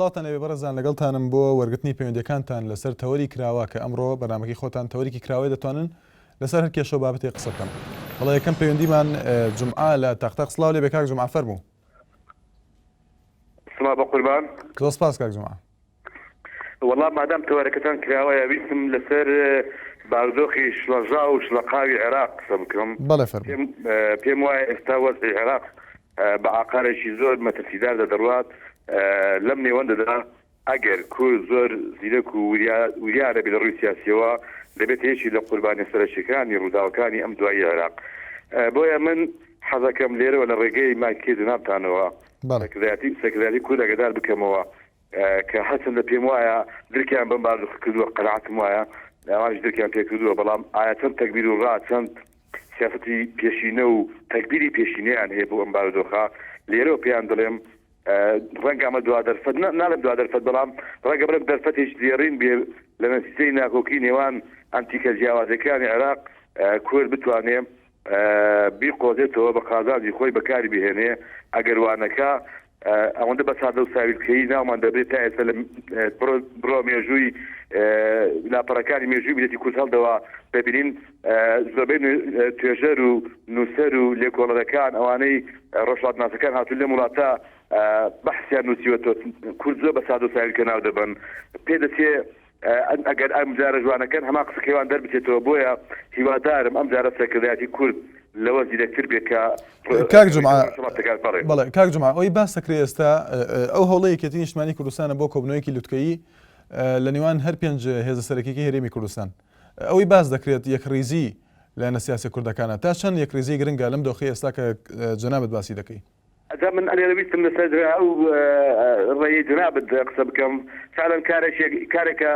سڵاتان لەوێ بەڕێزان لەگەڵتانم بۆ وەرگرتنی پەیوەندیەکانتان لەسەر تەوەری کراوە کە ئەمڕۆ بەنامەکەی خۆتان تەوەریکی کراوەی دەتوانن لەسەر هەر کێشە و بابەتێک قسە بکەن. بەڵێ یەکەم پەیوەندیمان جومعە لە تەختە سڵاو لێ بێ کاک جومعە فەرموو. سڵاو بە قوربان. زۆر سپاس کاک جومعە. وەڵام مادام تەوەرەکەتان کراوەیە ویستم لەسەر بارودۆخی شڵەژا و شڵەقاوی عێراق قسە بکەم. بەڵێ فەرموو. پێم وایە ئێستا وەزعی عێراق بە ئاقارێکی زۆر مەترسیدار دەدەڕوات لەم نێوەندەدا ئەگەر کورد زۆر زیرەک و وریارە بێ لە ڕووی سیاسیەوە دەبێت هێشی لە قوربانی سەرەکیەکانی ڕووداوەکانی ئەم دوایی عێراق. بۆیە من حەزەکەم لێرەوە لە ڕێگەی مایکێ جنابتانەوە سەکرەتی کورد ئەگەدار بکەمەوە کە حەسن لە پێم وایە درکیان بەم بارودۆخ کردووە قەناعەتم وایە ئەوانش درکیان پێ کردووە بەڵام ئایا چەند تەکبیر و ڕا چەند سیاسەتی پێشینە و تەکبیری پێشینەیان هەیە بۆ ئەم بارودۆخە لێرەوە پێیان دەڵێم ڕەنگە ئەمە 2% نالم 2% بەڵام ڕەنگە بڵێم دەرفەتێک لێڕین بێ لە نەتیجەی ناکۆکی نێوان ئەنتیکە جیاوازەکانی عێراق کورد بتوانێ بیقۆزێتەوە بە قازازی خۆی بەکاری بهێنێ ئەگەر وانەکە ئەوەندە بە سادە و ساویلکەی ناومان دەبێت تا ئێستا لە بڕۆ مێژووی لاپەڕەکانی مێژووی میلەتی کورد هەڵدەوە ببینین زۆربەی توێژەر و نووسەر و لێکۆڵەرەکان ئەوانەی ڕۆژهەڵاتناسەکان هاتوون لێم وڵاتە بەحسیان نووسیوەتەوە کورد زۆر بە سادە و ساویلکە ناو دەبن پێدەچێ ئەگەر ئەم جارە جوانەکەن هەما قسەکەیوان دەربچێتەوە بۆیە هیوادارم ئەم جارە سەرکردایەتی کورد لەوە زیرەکتر بێت کە کاک جومعە بەڵێ کاک جومعە ئەوەی باس دەکرێت ئێستا ئەو هەوڵەیە یەکێتی نیشتمانی کوردستانە بۆ کۆبنەوەیەکی لوتکەیی لە نێوان هەر 5 هێزە سەرەکیەکەی هەرێمی کوردستان ئەوەی باس دەکرێت یەکڕیزی لە نەسیاسی کوردەکانە تا چەند یەکڕیزی گرنگە لەم دۆخی ئێستا کە جەنابەت باسی دەکەی. من ئەلێویستم لەسەر ئەو ڕێی جنابەت قسە بکەم فعلا کارێکە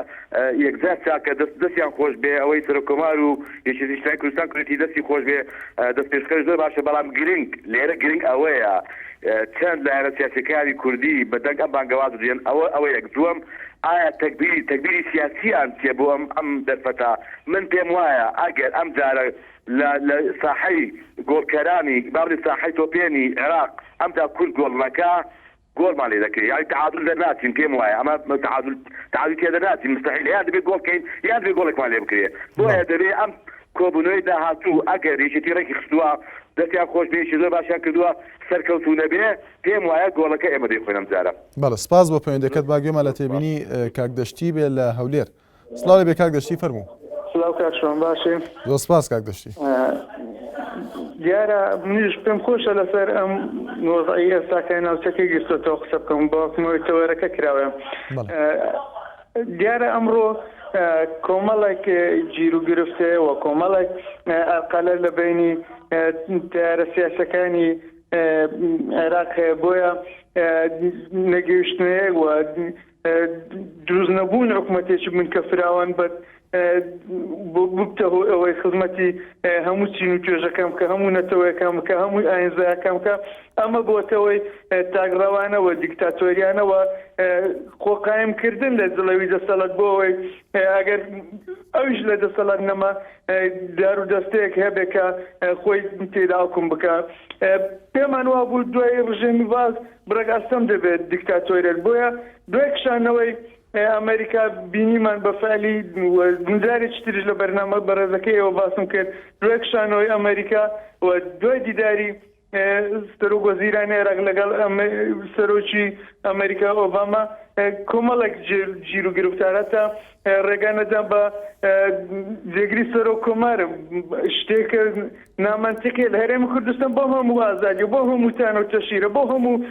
یەکجار چاکە دەستیان خۆش بێ ئەوەی سەرۆکۆمار و یەکێتیشتانی کوردستان کوێتی دەستی خۆش بێ دەست پێشکەش زۆر باشە بەڵام گرنگ لێرە گرنگ ئەوەیە چەند لایەنە سیاسیەکانی کوردی بەدەنگ ئەم بانگەواز دێن ئەوە یەک دووەم ئایا تەکبیری سیاسیان چێ بۆ ئەم دەرفەتە من پێم وایە ئەگەر ئەم جارە لە ساحەی گۆڵکەرانی بابلی ساحەی تۆپێنی عێراق ئەمدا کورد گۆڵ گۆڵمان لێ دەکرێت یعنی تعادل دەرناچین پێم وایە ئەمە تعادل تێ دەرناچین مستەحیل یان دەبێت گۆڵ بکەین یان دەبێت گۆڵێکمان لێ بکرێت بۆیە دەبێت ئەم کۆبوونەوەی داهاتوو ئەگەر یەکێتی ڕێکی خستووە دەستیان خۆش بێشی زۆر باشیان کردووە سەرکەوتوو نەبێ پێم وایە گۆڵەکە ئێمە دەیخۆینەم جارە. بەڵێ سپاس بۆ پەیوەندیەکەت باگوێمە لە تێبینی کاک دەشتی بێ لە هەولێر. سڵاو لێ بێ کاک دەشتی فەرموو. سڵاو کاک شۆن باشێ. زۆر سپاس کاک دەشتی. دیارە منیش پێم خۆشە لەسەر ئەم وەزعی ئێستاکە ناوچەکەی گرتووەتەوە قسە بکەم بۆ حکومەوەی تەوەرەکە کراوە. دیارە ئەمڕۆ کۆمەڵێک گیر و گرفتێ و کۆمەڵێک ئەقەلە لە بینی تیارە سیاسەکانی عێراق هەیە بۆیە نەگەیشتنەیە و دروست نەبوون حکوومەتێکی بن کە فراوان بە ببتەوە ئەوەی خزمەتی هەموو چین و توێژەکەم کە هەموو نەتەوەیەکەم کە هەموو ئاینزایەکەم کە ئەمە بۆتەوەی تاگڕەوانەوە دیکتاتۆریانەوە خۆقایمکردن لە دڵەوی دەسەڵات بۆ ئەوەی ئەگەر ئەویش لە دەسەڵات نەما دار و دەستەیەک هەبێ کە خۆی تێدا حکوم بکە. پێمان وا بوو دوای ڕژێمی باز بڕێگاستەم دەبێت دیکتاتۆریەت بۆیە دوای کشانەوەی ئەمریکا بینیمان بەفعلی گونجارێکی تریش لە بەرنامە بەڕێزەکەی ئەوە باسم کرد دوای کشانەوەی ئەمریکا و دوای دیداری سەرۆک وەزیرانی عێراق لەگەڵ سەرۆکی ئەمریکا ئۆباما کۆمەڵێک گیر و گرفتارەتە ڕێگانەدان بە جێگری سەرۆک کۆمارە شتێکە نامەنتیقیە لە هەرێمی کوردستان بۆ هەموو ئازادی بۆ هەموو تان و تەشیرە بۆ هەموو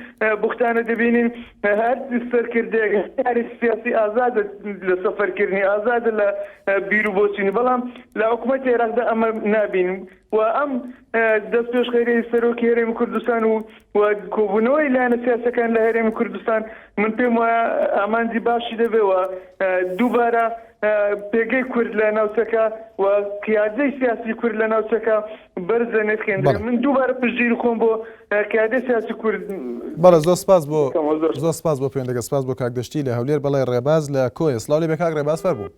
بوختانە دەبینین هەر سەرکردێک یاری سیاسی ئازادە لە سەفەرکردنی ئازادە لە بیر و بۆچینی بەڵام لە حکوومەتی عێراقدا ئەمە نابینیم و ئەم دەست پێش خەیرەی سەرۆکی هەرێمی کوردستان و کۆبوونەوەی لایەنە سیاسەکان لە هەرێمی کوردستان من پێم وایە ئامانجی باشی دەبێەوە دووبارە پێگەی کورد لە ناوچەکە و قیادەی سیاسی کورد لە ناوچەکە بەرزەنێت خوێندرێت من دووبارە پشتگیری خۆم بۆ قیادەی سیاسی کورد. بەڵێ زۆر سپاس بۆ پەیوەندەکە سپاس بۆ کاک دەشتی لە هەولێر. بەڵێ ڕێباز لە کۆیە. سڵاو لێ بێ کاک ڕێباز فەرموو.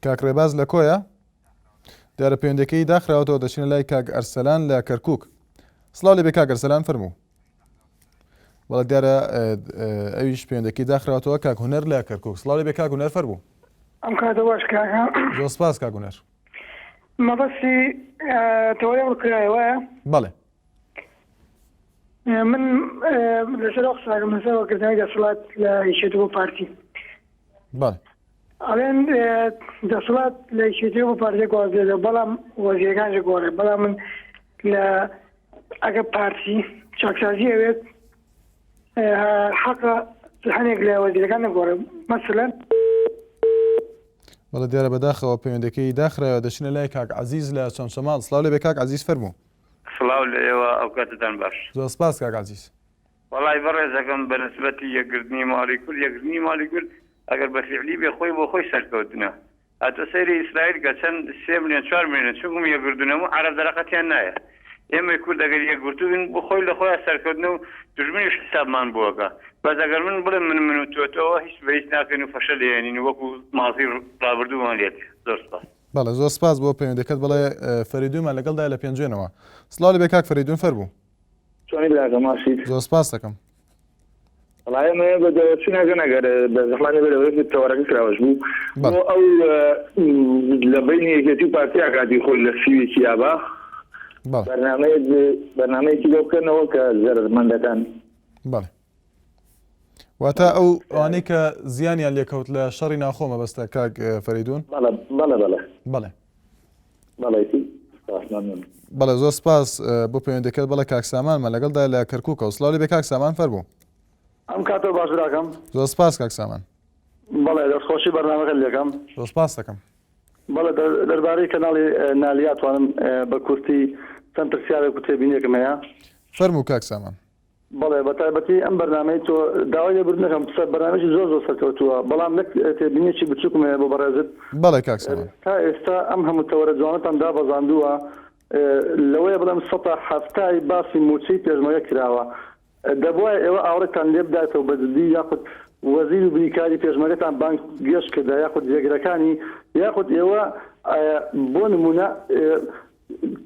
کاک ڕێباز لە کۆیە دیارە پەیوەندەکەی داخراوەتەوە دەچینە لای کاک ئەرسەلان لە کەرکووک. سڵاو لێ بێ کاک ئەرسەلان فەرموو. بەڵێ دیارە ئەویش پەیوەندەکەی داخراوەتەوە کاک هونەر لە کەرکووک. سڵاوی بێ کاک هونەر فەربوو. ئەم کاتە باش کاکە زۆر سپاس کاک هونەر. مەبەستی تەوەریە وڵکرایەوەیە بەڵێ من لەسەر قساکەم لەسەر وەکردنەوەی دەسەڵات لە هیچێتی بۆ پارتی بەڵێ ئەڵێن دەسەڵات لە هیچێتی بۆ پارتی گوازێت بەڵام وەزیرەکانش گۆڕێ بەڵام من لە ئەگە پارتی چاکسازی ئەوێت حەقە هەنێک لە وەزیرەکان نەگۆڕێ مەسەلەن بەڵێ دیارە بەداخەوە پەیوەندەکەی داخراوە دەچنە لای کاک عەزیز لە چەمچەماڵ. سڵاو لێ بێ کاک عەزیز فەرموو. سڵاو لە ئێوە ئەو کاتتان باش. زۆر سپاس کاک عەزیز. وەڵای بەڕێزەکەم بە نسبەتی یەکگرتنی ماڵی کورد یەکگرتنی ماڵی کورد ئەگەر بە فیعلی بێ خۆی بۆ خۆی سەرکەوتنە. ئەتە سەیری ئیسرائیل کە چەند 3 ملیۆن 4 ملیۆن چونکم یەکگرتنەوە عەرەب دەرەقەتیان نایە. ئێمەی کورد ئەگەر یەکگرتوبین بۆ خۆی لە خۆیان سەرکەوتنە و دژمنیش حسابمان بووەکە. بەس ئەگەر من بڵێم من و تۆتەوە هیچ بە هیچ ناکەین و فەشە لێنین وەکو ماڵی ڕابردوومان لێت. زۆر سپاس. بەڵێ زۆر سپاس بۆ پەیوەندەکەت. بەڵێ فەریدونمان لەگەڵدا لە پێنجێنەوە. سڵاو لێ بێ کاک فەریدون فەربوو. چۆنی براکە ماشید زۆر سپاس دەکەم. وڵای ئێمە بە دەوەچوونەکەن ئەگەر بە زەحمانی بەرەوەی تەوەرەکە کراوەش بوو بۆ ئەو لە بینی یەکێتی و پارتیا کاتی خۆی لە سیوێکی یابا بەرنامەیەکی لەو بکەنەوە کە زەرمەندەکان. بەڵێ واتە ئەو ئەوانەی کە زیانیان لێکەوت لە شەڕی ناوخۆ مەبەستە کاک فەریدون. بەڵێ بەڵێ زۆر سپاس بۆ پەیوەندەکەت. بەڵێ کاک سامانمە لەگەڵدا لە کەرکووکە. سڵاو لێ بێ کاک سامان فەربوو. ئەم کاتە باش براکەم. زۆر سپاس کاک سامان. بەڵێ دەستخۆشی بەرنامەکە لێکەم. زۆر سپاس دەکەم. بەڵێ دەربارەی کەناڵی نالیاتوانم بە کورتی چەند پرسیارێک و تێبینیەکم هەیە. فەرموو کاک سامان. بەڵێ بە تایبەتی ئەم بەرنامەی تۆ داوای لێبوردنەکەم بەرنامەی زۆر سەرکەوتووە بەڵام نەک تێبینیەکی بچووکم هەیە بۆ بەڕێزت. بەڵێ کاک سامان. تا ئێستا ئەم هەموو تەوەرە جوانەتان دابەزاندووە لەوەیە بڵێم 170 باسی موچەی پێشمەرگە کراوە. دەبووە ئێوە ئاوڕێتان لێ بداتەوە بەجددی یاخود وەزیر و بریکاری پێشمەرگەتان بانک گەشت کردا یاخود جێگرەکانی یاخود ئێوە بۆ نمونە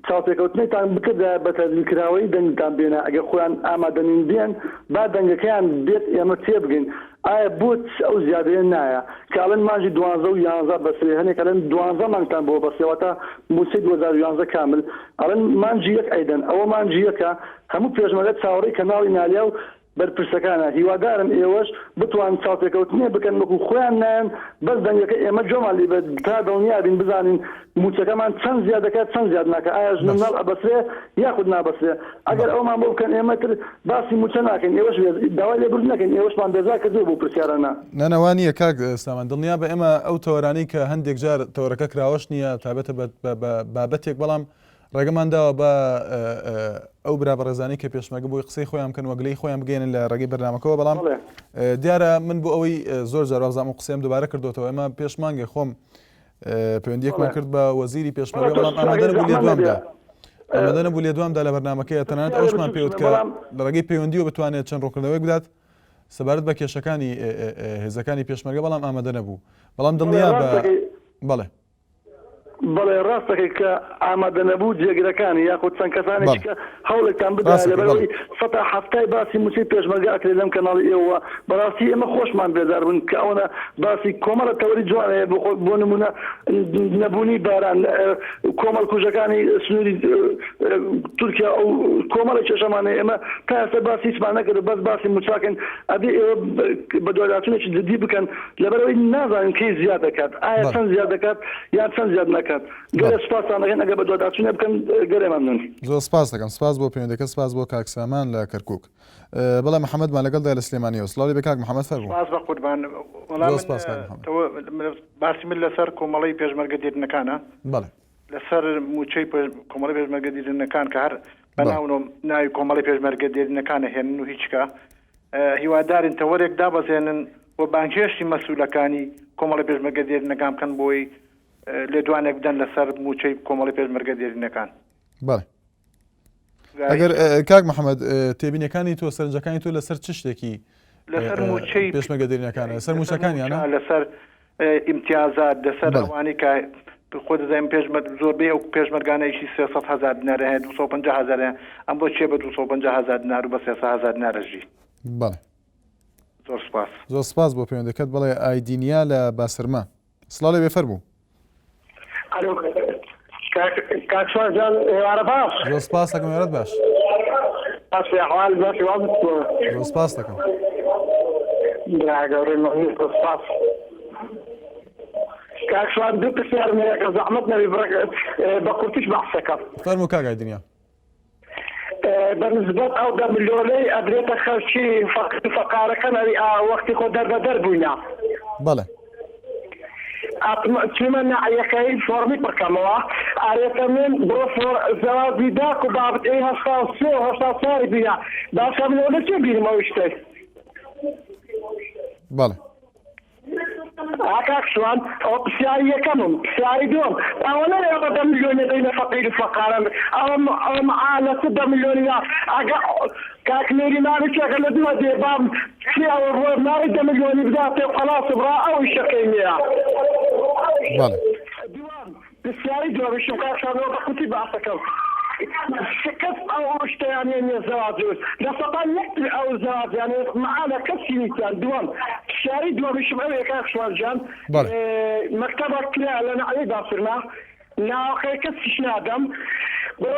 چاوپێکەوتنێتان بکردا بە تەجلیلکراوەی دەنگتان بێنە ئەگەر خۆیان ئامادەنین بێن با دەنگەکەیان بێت ئێمە تێبگەین. ئایا بۆت ئەو زیادەیە نایە کاڵن ماژی 12 و 11 بەسێ هەنێک ئەڵێن 12 مانگتان بۆ بەسێوەتە موچەی 2011 کامل ئەڵێن مانجی یەک ئەیدەن ئەوە مانجی یەکە هەموو پێشمەرگە چاوەڕێی کەناڵی نالیا و بەرپرسەکانە هیوادارم ئێوەش بتوان چاوپێکەوتنێ بکەن وەکو خۆیان نایەن بەس دەنگەکە ئێمە جۆمان لێ تا دڵنیابین بزانین موچەکەمان چەند زیاد دەکات چەند زیاد ناکە ئایا ژنەڵ ئەبەسرێ یاخود نابەسرێ ئەگەر ئەومان بۆ بکەن ئێمە تر باسی موچە ناکەین ئێوەش داوای لێبوردن نەکەین ئێوەشمان بێزار کردووە بۆ پرسیارانە. نەوانییە کاک سامان دڵنیا بە ئێمە ئەو تەوەرانەی کە هەندێک جار تەوەرەکە کراوەش نییە تابێتە بابەتێک بەڵام ڕێگەمان داوە بە ئەو برا بەڕێزانی کە پێشمەرگە بۆی قسەی خۆیان بکەن وەگلەی خۆیان بگەێنن لە ڕێگەی بەرنامەکەەوە بەڵام دیارە من بۆ ئەوەی زۆر جار وازام و قسەم دووبارە کردوتەوە ئێمە پێشمانگە خۆم پەیوەندیەکمان کرد بە وەزیری پێشمەرگە بەڵام ئامادە نەبوو لێ دوامدا ئامادە نەبوو لێ دوامدا لە بەرنامەکەی تەنانەت ئەوشمان پێوت کە لە ڕێگەی پەیوەندیەوە بتوانێت چەند ڕووکردنەوەی بدات سەبارەت بە کێشەکانی هێزەکانی پێشمەرگە بەڵام ئامادە نەبوو بەڵام دڵنیا بە بەڵێ بەڵێ ڕاستەکەی کە ئامادە نەبوو جێگرەکانی یاخود چەند کەسانێک کە هەوڵێکتان بدا لەبەرەوەی 170 باسی موچەی پێشمەرگە ئەکرێت لەم کەناڵی ئێوە بەڕاستی ئێمە خۆشمان بێزار بوون کە ئەوە باسی کۆمەڵە تەوەری جوانەیە بۆ نمونە نەبوونی باران کۆمەڵ کوژەکانی سنووری تورکیا ئەو کۆمەڵی کێشەمانەیە ئێمە تا ئێستا باسی هیچمان نەکرد بەس باسی موچاکەن ئەبێ ئێوە بە دواداچوونێکی جدی بکەن لەبەرەوەی نازانین کەی زیاد دەکات ئایا چەند زیاد دەکات یان چەند زیاد نەکات. گەرە سپاسان دەکەن ئەگەر بە دواداچوونێ بکەن گەرە مەمنون. زۆر سپاس دەکەم سپاس بۆ پەیوەندەکە سپاس بۆ کاک سامان لە کەرکووک. بەڵێ محەممەدمان لەگەڵدا لە سلێمانیەوە. سڵاوی بە کاک محەممەد فەرموو. سپاس بە قوربان باسی من لەسەر کۆمەڵی پێشمەرگە دیرنەکانە بەڵێ لەسەر موچەی کۆمەڵی پێشمەرگە دیرنەکان کە هەر بەناونۆ ناوی کۆمەڵی پێشمەرگە دیرنەکانە هێنن و هیچکە هیوادارین تەوەرێک دابەزێنن و بانکێشی مەسوولەکانی کۆمەڵی پێشمەرگە دیرنەکان بکەن بۆی لێدوانێک بدەن لەسەر موچەی کۆمەڵی پێشمەرگە دیرینەکان. بەڵێ ئەگەر کاک محەممەد تێبینیەکانی تۆ سەرنجەکانی تۆ لەسەر چ شتێکی لەسەر موچەی پێشمەرگە دیرینەکانە لەسەر موچەکانیانە لەسەر ئیمتیازات لەسەر ئەوانی کە خۆ دەزانین زۆربەی ئەو پێشمەرگانەیەکی 300,000 دینار هەیە 250,000 ئەم بۆ چێ بە 250,000 دینار و بە 300,000 دینارەژی بەڵێ زۆر سپاس زۆر سپاس بۆ پەیوەندەکەت بڵێ ئایدینیا لە باسرمە سڵاو لێ بێفەرموو کاکسوان ئێوارە باش زۆر سپاس دەکەم وێرەت باش باسی ئەحوال باشی وا بتووە زۆر سپاس دەکەم براگەورەی مەمنون سپاس کاکسوان دوو پرسیارمەیەکە زەحمەت نەبی بە قورتیش بەحسەکەم فەرموو کاک ئایدینیا بەنسبەت ئەو 10 ملیۆنەی ئەدرێتە خەڵکی فەقارەکەنەوی وەختی خۆ دەربەدەر بووینە بەڵێ چیمە نەعیەکەی فۆرمی بکەمەوە ئارێتە من بۆ زەوازی داک و بابت ئەی هەشتا سێ و هەشتا چاری بینە باشە ملیۆنە چێ بینمەوە شتێک بەڵێ کاکسوان ئەو پرسیاری یەکەمم پرسیاری دووەم ئەوە نەیە بە 10 ملیۆنە دەینە فەقیر و فەقارن ئەوە مەعالەچە 10 ملیۆنیا ئەگە کاکنێری ناوچێکە لە دووە دێ بام چی ئەوە بۆ ناوی 10 ملیۆنی بداتێ خەلاص بڕا ئەوی شەکەی نییە بەڵێ دووەم پرسیاری دووەمشم کاکسوانەوە بە قوتی باسەکەم شکست ئەو شتیانێ نیە زەواجوت لە سەدان یەکتر ئەو زەواجیانێ مەعالە کەسی نیتیان دووەم پرسیاری دووەمشم ئەوەیە کاکسوان جان مەکتەبە کرا لە نەعەی باسرما ناوەخەی کەسیش نادەم بۆ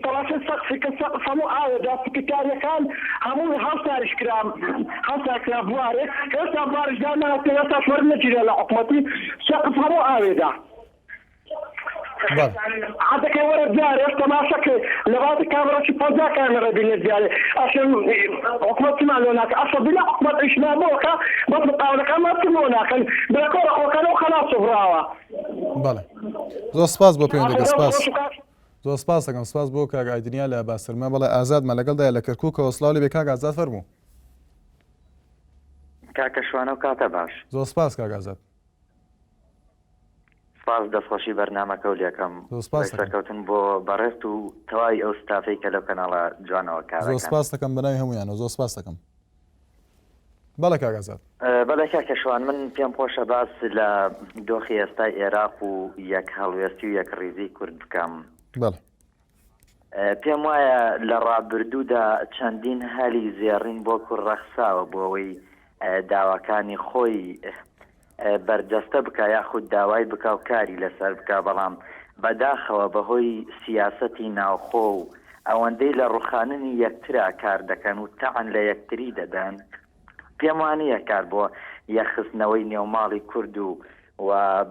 تەڵاشە سەقفی کە سەقف هەموو ئاوێدا سکرتاریەکان هەموو هەڵساریش کرا هەڵسار کرا بوارێ ئێستا بارشدا ناتێ ئێستا وەر نەگیرێ لە حکومەتی سەقف هەموو ئاوێدا عادەکەی وەرە دیارێ تەماشەکە لەباتی کامەرەکی پۆزا کامەرە بینێ دیارێ ئەشن حکومەتیمان لۆ ناکە ئەسە بلا حکومەت ئیشنامەوەکە بەس مقاولەکان ماتمۆ ناکەن بەکۆڕە خۆکەنەوە خەلاص براوە بەڵێ زۆر سپاس بۆ پەیوەندەکە سپاس زۆر سپاس دەکەم سپاس بۆ کاک ئایدینیا لە باسرمە بەڵێ ئازادمە لەگەڵدایە لە کەرکووکەوە سڵاو لێ بێ کاک ئازاد فەرموو کاکە شوانە و کاتە باش زۆر سپاس کاک ئازاد سپاس دەستخۆشی بەرنامەکە و لێکەم سەرکەوتن بۆ بەڕێست و تەواوی ئەو ستافەی کە لەو کەناڵە جوانەوە کار زۆر سپاس دەکەم بەناوی هەموویانەوە زۆر سپاس دەکەم بەڵێ کاک ئازاد بەڵێ کاکە شوان من پێم خۆشە باس لە دۆخی ئێستای عێراق و یەک هەڵوێستی و یەک ڕیزی کورد بکەم بەڵێ پێم وایە لە ڕابردوودا چەندین هەلی زێڕین بۆ کوڕ ڕەخساوە بۆ ئەوەی داواکانی خۆی بەرجەستە بکە یاخود داوای بکە و کاری لەسەر بکە بەڵام بەداخەوە بەهۆی سیاسەتی ناوخۆ و ئەوەندەی لە ڕوخاننی یەکترا کار دەکەن و تەعەن لە یەکتری دەدەن پێم وانەیە کار بۆ یەخستنەوەی نێوماڵی کورد و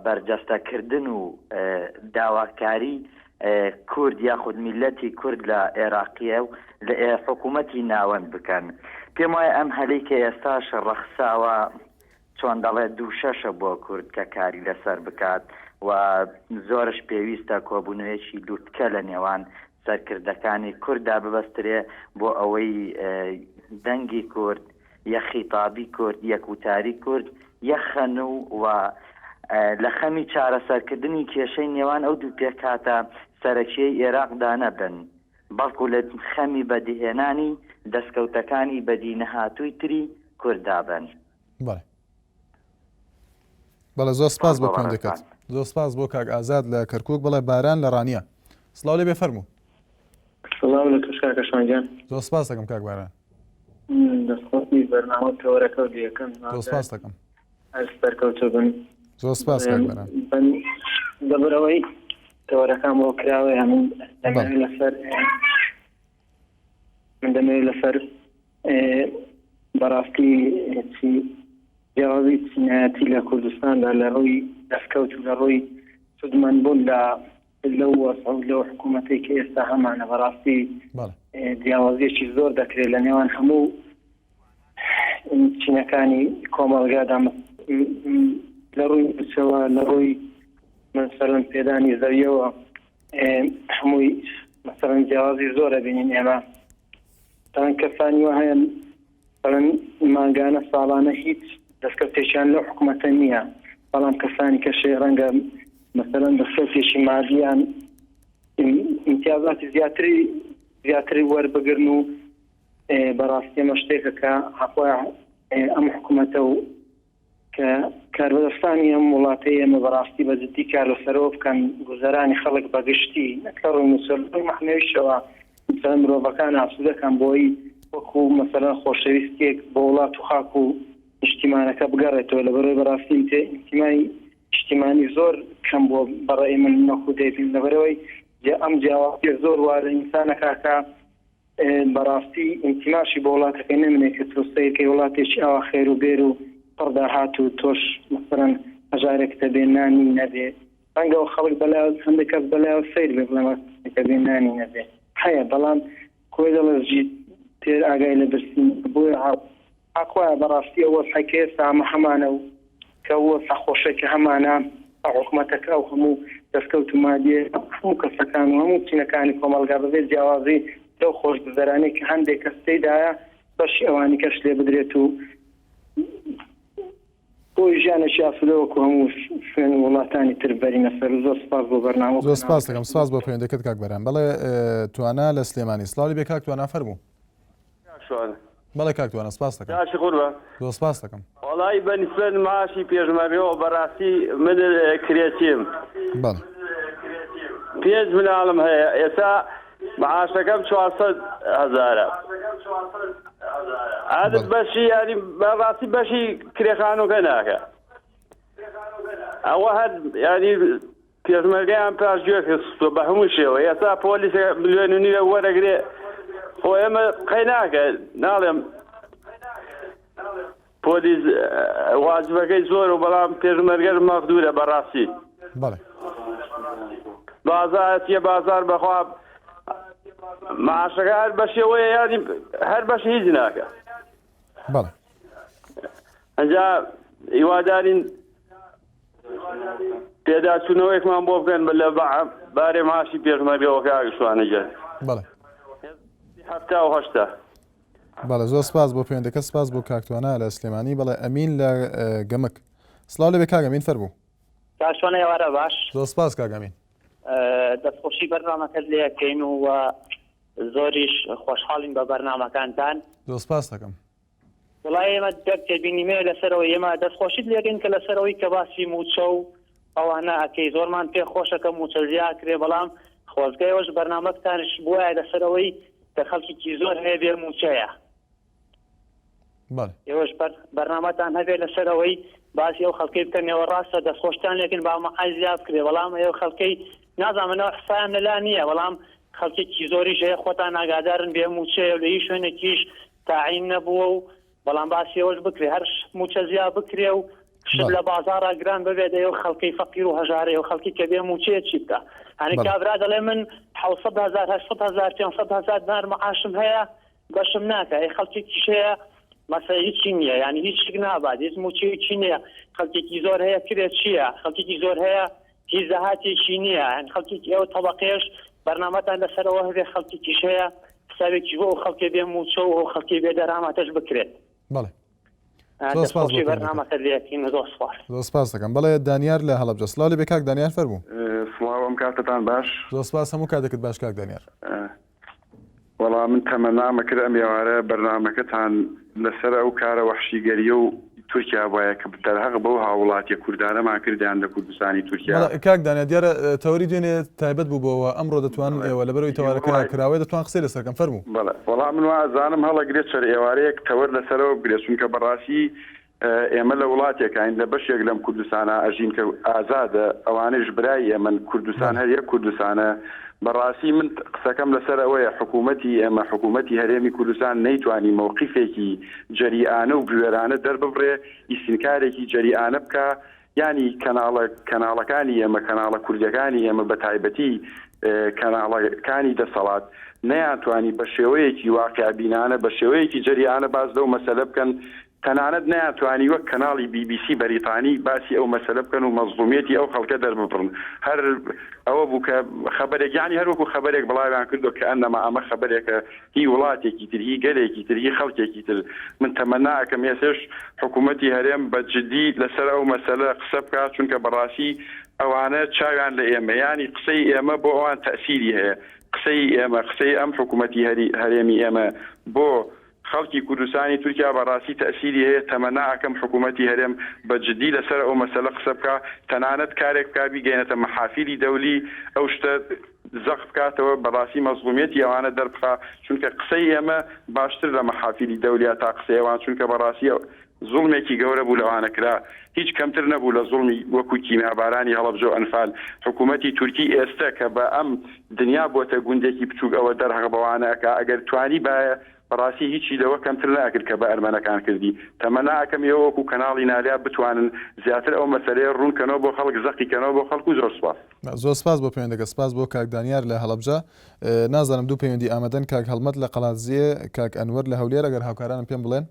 بەرجەستەکردن و داواکاری کورد یاخود میلەتی کورد لە عێراقیە و لە حکوومەتی ناوەند بکەن پێم وایە ئەم هەلەی کە ئێستاش ڕەخساوە چۆن دەڵێت دوو شەشە بۆ کورد کە کاری لەسەر بکات و زۆرش پێویستە کۆبوونەوەیەکی لوتکە لە نێوان سەرکردەکانی کووردا ببەسترێ بۆ ئەوەی دەنگی کورد یەک خیتابی کورد یەک وتاری کورد یەخەن و لە خەمی چارەسەرکردنی کێشەی نێوان ئەو دوو پێکاتە سەرەکیەی عێراقدا نەبن بەڵکو لە خەمی بەدیهێنانی دەستکەوتەکانی بەدی نەهاتووی تری کووردا بن. بەڵێ زۆر سپاس بۆ پەیوەندەکەت زۆر سپاس بۆ کاک ئازاد لە کەرکووک بڵێ باران لە ڕانیە سڵاو لێ بێ فەرموو سڵاو لە کاکە شوانجان زۆر سپاس دەکەم کاک باران دەستخۆشی بەرنامە تەوەرەکە و دیەکەم زۆر سپاس دەکەم بەرکەوتە بن زۆر سپاس کاک باران دەبەرەوەی تەوەرەکان بۆ کراوەیە من دەمەوێت لەسەر بەڕاستی جیاوازی چینایەتی لە کوردستاندا لە ڕووی دەستکەوت و لە ڕووی سودمەندبوون لەو وەسع و لەو حکوومەتەی کە ئێستا هەمانە بەڕاستی جیاوازیەکی زۆر دەکرێت لە نێوان هەموو چینەکانی کۆمەڵگادا لە ڕووی بچەوە لە ڕووی مثلەن پێدانی زەویەوە هەمووی مثلەن جیاوازی زۆرە بینین ئێمە تان کەسانی وە هەیە مانگانە ساڵانە هیچ دەستکەوتێکیان لەو حکوومەتە نییە بەڵام کەسانی کە شێ ڕەنگە مەسەلەن دەستکەوتێکی مادیان ئیمتیازاتی زیاتری وەربگرن و بەڕاستی ئەمە شتێکە کە حەقوای ئەم حکوومەتە و کە کاربەدەستانی ئەم وڵاتەی ئێمە بەڕاستی بەجددی کار لەسەرەوە بکەن گوزەرانی خەڵک بەگشتی نەک لە ڕووی مەحمێویشەوە مرۆڤەکان ئاسوودەکەن بۆی وەکو مەسەلەن خۆشەویستێک بە وڵات و خاک و نیشتیمانەکە بگەڕێتەوە لە بەرەوەی بەڕاستی نیشتیمانی نیشتیمانی زۆر کەم بۆ بەڕێی من نەخو دەبین لەبەرەوەی ئەم جیاوازیە زۆر وارە ئینسانەکە کە بەڕاستی ئینتیماشی بە وڵاتەکەی نەمێنێت کە تۆستەیەکەی وڵاتێکی ئاوا خێر و بێر و پڕداهات و تۆش مەسەلەن هەژارێکتە بێ نانی نەبێ ڕەنگە ئەو خەڵک بەلایەوە هەندێک کەس بەلایەوە سەیر بێ بڵێمەکە بێ نانی نەبێ هەیە بەڵام کۆی دەڵێژی تێر ئاگای لە برسین بۆیە ئاخوایە بەڕاستی ئەوە حەکێ ئێستا هەمانە و کە وە سەخۆشێکی هەمانە حکوومەتەکە و هەموو دەستکەوت و مادیە هەموو کەسەکان و هەموو چینەکانی کۆمەڵگا بەبێت جیاوازی لەو خۆش گوزەرانەی کە هەندێک کەس تێدایە بەشی ئەوانی کەش لێ بدرێت و بۆی ژیانێکی ئاسوودەوەکو هەموو شوێن و وڵاتانی تر بەرینە سەر و زۆر سپاس بۆ بەرنامە. زۆر سپاس دەکەم، سپاس بۆ پەیوەندیەکەت کاک بەران. بەڵێ توانە لە سلێمانی سڵاوی بێ کاک توانە فەرموو. بەڵێ کاک توانە سپاس دەکەم. زۆر سپاس دەکەم. وەڵی بەنسبەت معاشی پێشمەرگەوە بەڕاستی من کرێتیم. بەڵێ. پێنج مناڵم هەیە ئێستا معاشەکەم 400,000. عادت بەشی ینی بەڕاستی بەشی کرێخانووکە ناکە. ئەوە هەر ینی پێشمەرگەیان پاشگوێ خستووە بە هەموو شێوە. ئێستا پۆلیسە ملیۆن و نیوە وەرەگرێ خۆ ئێمە قەی ناکە ناڵێم پۆلیس واجبەکەی زۆر و بەڵام پێشمەرگەر مەغدورە بەڕاستی. بەڵێ. بازارەتیە بازار بەخوا معاشەکە هەر بەشێوەیە ینی هەر بەشی هیچ ناکە. بەڵێ. ئەنجا هیوادارین پێداچوونەوەیەکمان بۆ بکەن لە بارێ معاشی پێشمەرگەوە کاگشتوانەجە. بەڵێ. 78. بەڵێ زۆر سپاس بۆ پەیوەندەکە، سپاس بۆ کاکتوانە لە سلێمانی. بەڵێ ئەمین لە گەمک. سڵاو لەبێ کاک ئەمین فەرموو. کاشوانە ئێوارە باش. زۆر سپاس کاک ئەمین. دەستخۆشی بەرنامەکەت لێکەین و زۆریش خۆشحاڵین بە بەرنامەکانتان. زۆر سپاس دەکەم. وڵای ئێمە دەرتێبینیمێ لەسەرەوە ئێمە دەستخۆشیت لێکەین کە لەسەرەوەی کە باسی موچە و ئەوانە ئەکەی زۆرمان پێ خۆشەکە موچە زیاکرێ بەڵام خۆزگایەوەش بەرنامەکتانش بووە لەسەرەوەی کە خەڵکیی زۆر هەیە بێ موچەیە. ئێوەش بەرنامەتان هەبێت لەسەرەوەی باسی ئەو خەڵکەی بکەنەوە ڕاستە دەستخۆشتان لێکن با مەحای زیاد کرێ بەڵام ئێوە خەڵکەی نازانمەوە حسایان لەلا نییە بەڵام خەڵکێکی زۆریش هەیە خۆتان ئاگادارن بێ موچەیە و لە هیچ شوێنێکیش تاعین نەبووە و بەڵام باسی ئەوەش بکرێ هەر موچە زیاد بکرێ و شت لە بازارە گران ببێت ئێوە خەڵکەی فەقیر و هەژارەیە و خەڵکی کە بێ موچەیە چی بکە. هەنی کابرا دەڵێ من 700,000 800,000 500,000 دینار معاشم هەیە بەشم ناکە. ئەی خەڵکێکیش هەیە مەسەلە هیچی نییە ینی هیچ شت نابات هیچ موچەیەکی نییە. خەڵکێکی زۆر هەیە کرێت چییە؟ خەڵکێکی زۆر هەیە هیچ داهاتێکی نییە. خەڵکێکی ئێوە تەبەقەیەش بەرنامەتان لەسەرەوە هەبێ خەڵکێکیش هەیە حسابێکی بۆ خەڵکی بێ موچە و خەڵکی بێ دەرامەتەش بکرێت. بەڵێ. دەستخۆشی بەرنامەکەت لێکەین زۆر سپاس. زۆر سپاس دەکەم. بەڵێ دانیار لە هەڵەبجە. سڵاو لەبێ کاک دانیار فەرموو. سڵاوم کاتتان باش. زۆر سپاس هەموو کاتێکت باش کاک دانیار. وەڵام من تەمەنامە کرد ئەم ێوارە بەرنامەکەتان لەسەر ئەو کارە وەحشیگەریە و تورکیا وایە کە دەرهەق بەو هاوڵاتیە کوردانەمان کردیان لە کوردستانی تورکیا. کاک دانیار دیارە تەوەری دوێنێ تایبەت بوو بۆەوە ئەمڕۆ دەتوان ئێوە لەبەرەوەی تەوارەکە کراوەی دەتوان قسەی لەسەرکەم فەرموو. بەڵێ وەڵام من وازانم هەڵەگرێت سەر ئێوارەیەک تەوەر لەسەرەوە بگرێت چونکە بەڕاستی ئێمە لە وڵاتێکین لە بەشێک لەم کوردستانە ئەژین کە ئازادە ئەوانش برای ئێمە کوردستان هەر یەک کوردستانە. بەڕاستی من قسەکەم لەسەر ئەوەیە حکوومەتی ئێمە حکوومەتی هەرێمی کوردستان نەیتوانی مووقیفێکی جەریئانە و بوێرانە دەرببڕێ ئیسینکارێکی جەریئانە بکە ینی کەناڵەکانی ئێمە کەناڵە کوردەکانی ئێمە بە تایبەتی کەناڵەکانی دەسەڵات نەیانتوانی بە شێوەیەکی واقعبینانە بە شێوەیەکی جەریئانە باز لەو مەسەلە بکەن. تەنانەت نەیانتوانی وەک کەناڵی BBC بەریتانی باسی ئەو مەسەلە بکەن و مەزڵومیەتی ئەو خەڵکە دەرببڕن. هەر ئەوە بوو کە خەبەرێک یانی هەروەکو خەبەرێک بڵاویان کردو کە ئەنەما ئەمە خەبەرێکە هی وڵاتێکی تر هی گەلێکی تر هی خەڵکێکی تر. من تەمەناکەم ێسش حکوومەتی هەرێم بە جددی لەسەر ئەو مەسەلە قسە بکات چونکە بەڕاستی ئەوانە چاویان لە ئێمە ینی قسەی ئێمە بۆ ئەوان تەسیری هەیە. قسەی ئێمە قسەی ئەم حکوومەتی هەرێمی ئێمە بۆ خەڵکی کوردستانی تورکیا بەڕاستی تەسیری هەیە. تەمەناکەم حکوومەتی هەرێم بە جددی لەسەر ئەو مەسەلە قسە بکە تەنانەت کارێک بکە بیگەێنێتە مەحافیلی دەولی ئەو شتە زەق بکاتەوە بەڕاستی مەزلومیەتی ئەوانە دەربخا چونکە قسەی ئێمە باشتر لە مەحافیلی دەولیا تا قسەیەوان چونکە بەڕاستی زوڵمێکی گەورە بوو لەوانە کرا هیچ کەمتر نەبوو لە زوڵمی وەکو کیمیابارانی هەڵەبجە و ئەنفال حکوومەتی تورکی ئێستا کە بە ئەم دنیا بۆتە گوندێکی بچووک ئەوە دەرهەق بەوانەکە ئەگەر توانی باە بەڕاستی هیچی لەوە کەمتر ناکرد کە بە ئەرمەنەکان کردی تەمەناکەم ئێوە وەکو کەناڵی نالیا بتوانن زیاتر ئەو مەسەلەیە ڕوونکەنەوە بۆ خەڵک زەقیکەنەوە بۆ خەڵک و زۆر سپاس زۆر سپاس بۆ پەیوەندەکە سپاس بۆ کاک دانیار لە هەڵەبجە نازانم دوو پەیوەندی ئامادەن کاک هەڵمەت لە قەڵاتزیە کاک ئەنوەر لە هەولێر ئەگەر هاوکارانم پێم بڵێن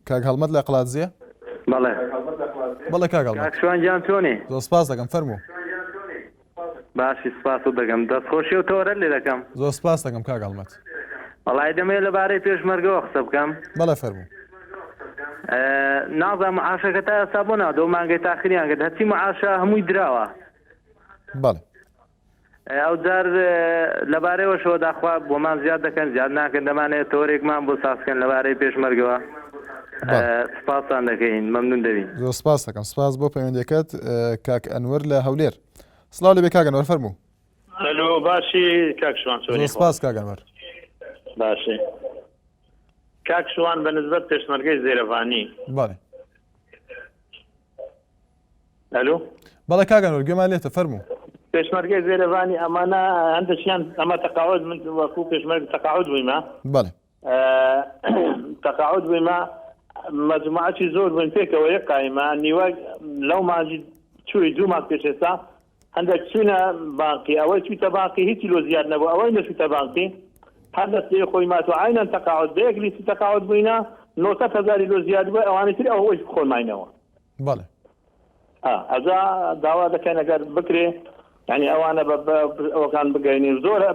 کاک هەڵمەت لە قەڵاتزیە بەڵێ بەڵێ کاک هەڵمەت شوانجان چۆنی زۆر سپاس دەکەم فەرموو باشی سپاس و دەگەم دەستخۆشی و تۆرە لێ دەکەم زۆر سپاس دەکەم کاک هەڵمەت وەڵای دەمێ لەبارەی پێشمەرگەوە قسە بکەم بەڵێ فەرموو نازانم معاشەکە تا ئێستا بۆ ناو دۆ مانگەی تاخیریان کرد هەچی معاشە هەمووی دراوە بەڵێ ئەو جار لەبارەیەوەشەوە داخوا بۆمان زیاد دەکەن زیاد ناکەن دەمانێت تۆرێکمان بۆ سازکەن لەبارەی پێشمەرگەوە سپاسان دەکەین مەمنون دەبین زۆر سپاس دەکەم سپاس بۆ پەیوەندەکەت کاک ئەنوەر لە هەولێر سڵاو لەبێ کاک ئەنوەر فەرموو هەلو باشی کاک شوان زۆر سپاس کاک ئەنوەر باشی کاک شوان بەنسبەت پێشمەرگەی زێرەڤانی بەڵێ هەلو بەڵێ کاک ئەنوەر گوێمان لێتە فەرموو پێشمەرگەی زێرەڤانی ئەمانە هەندێکیان ئەمە تەقاعد من وەکو پێشمەرگ تەقاعد بوویمە بەڵێ تەقاعد بوویمە مەجموعەتی زۆر بووین پێکەوە یەک قایمە نیوە لەو ماژی چووی دوو مانگ پێش ئێستا هەندێک چوونە بانقی ئەوەی چوویتە بانقی هیچی لۆ زیاد نەبوو ئەوەی نەچوویتە بانقی هەر دەستێ خۆی ماتوە عینەن تەقاعد بەیەک لیستی تەقاعد بووینە 900,000 لۆ زیاد بووە ئەوانەی تر ئەوەی خۆماینەوە بەڵێ ئەجا داوا دەکەن ئەگەر بکرێ يعني ئەوانە ئەوەکان بگەینێ زۆرە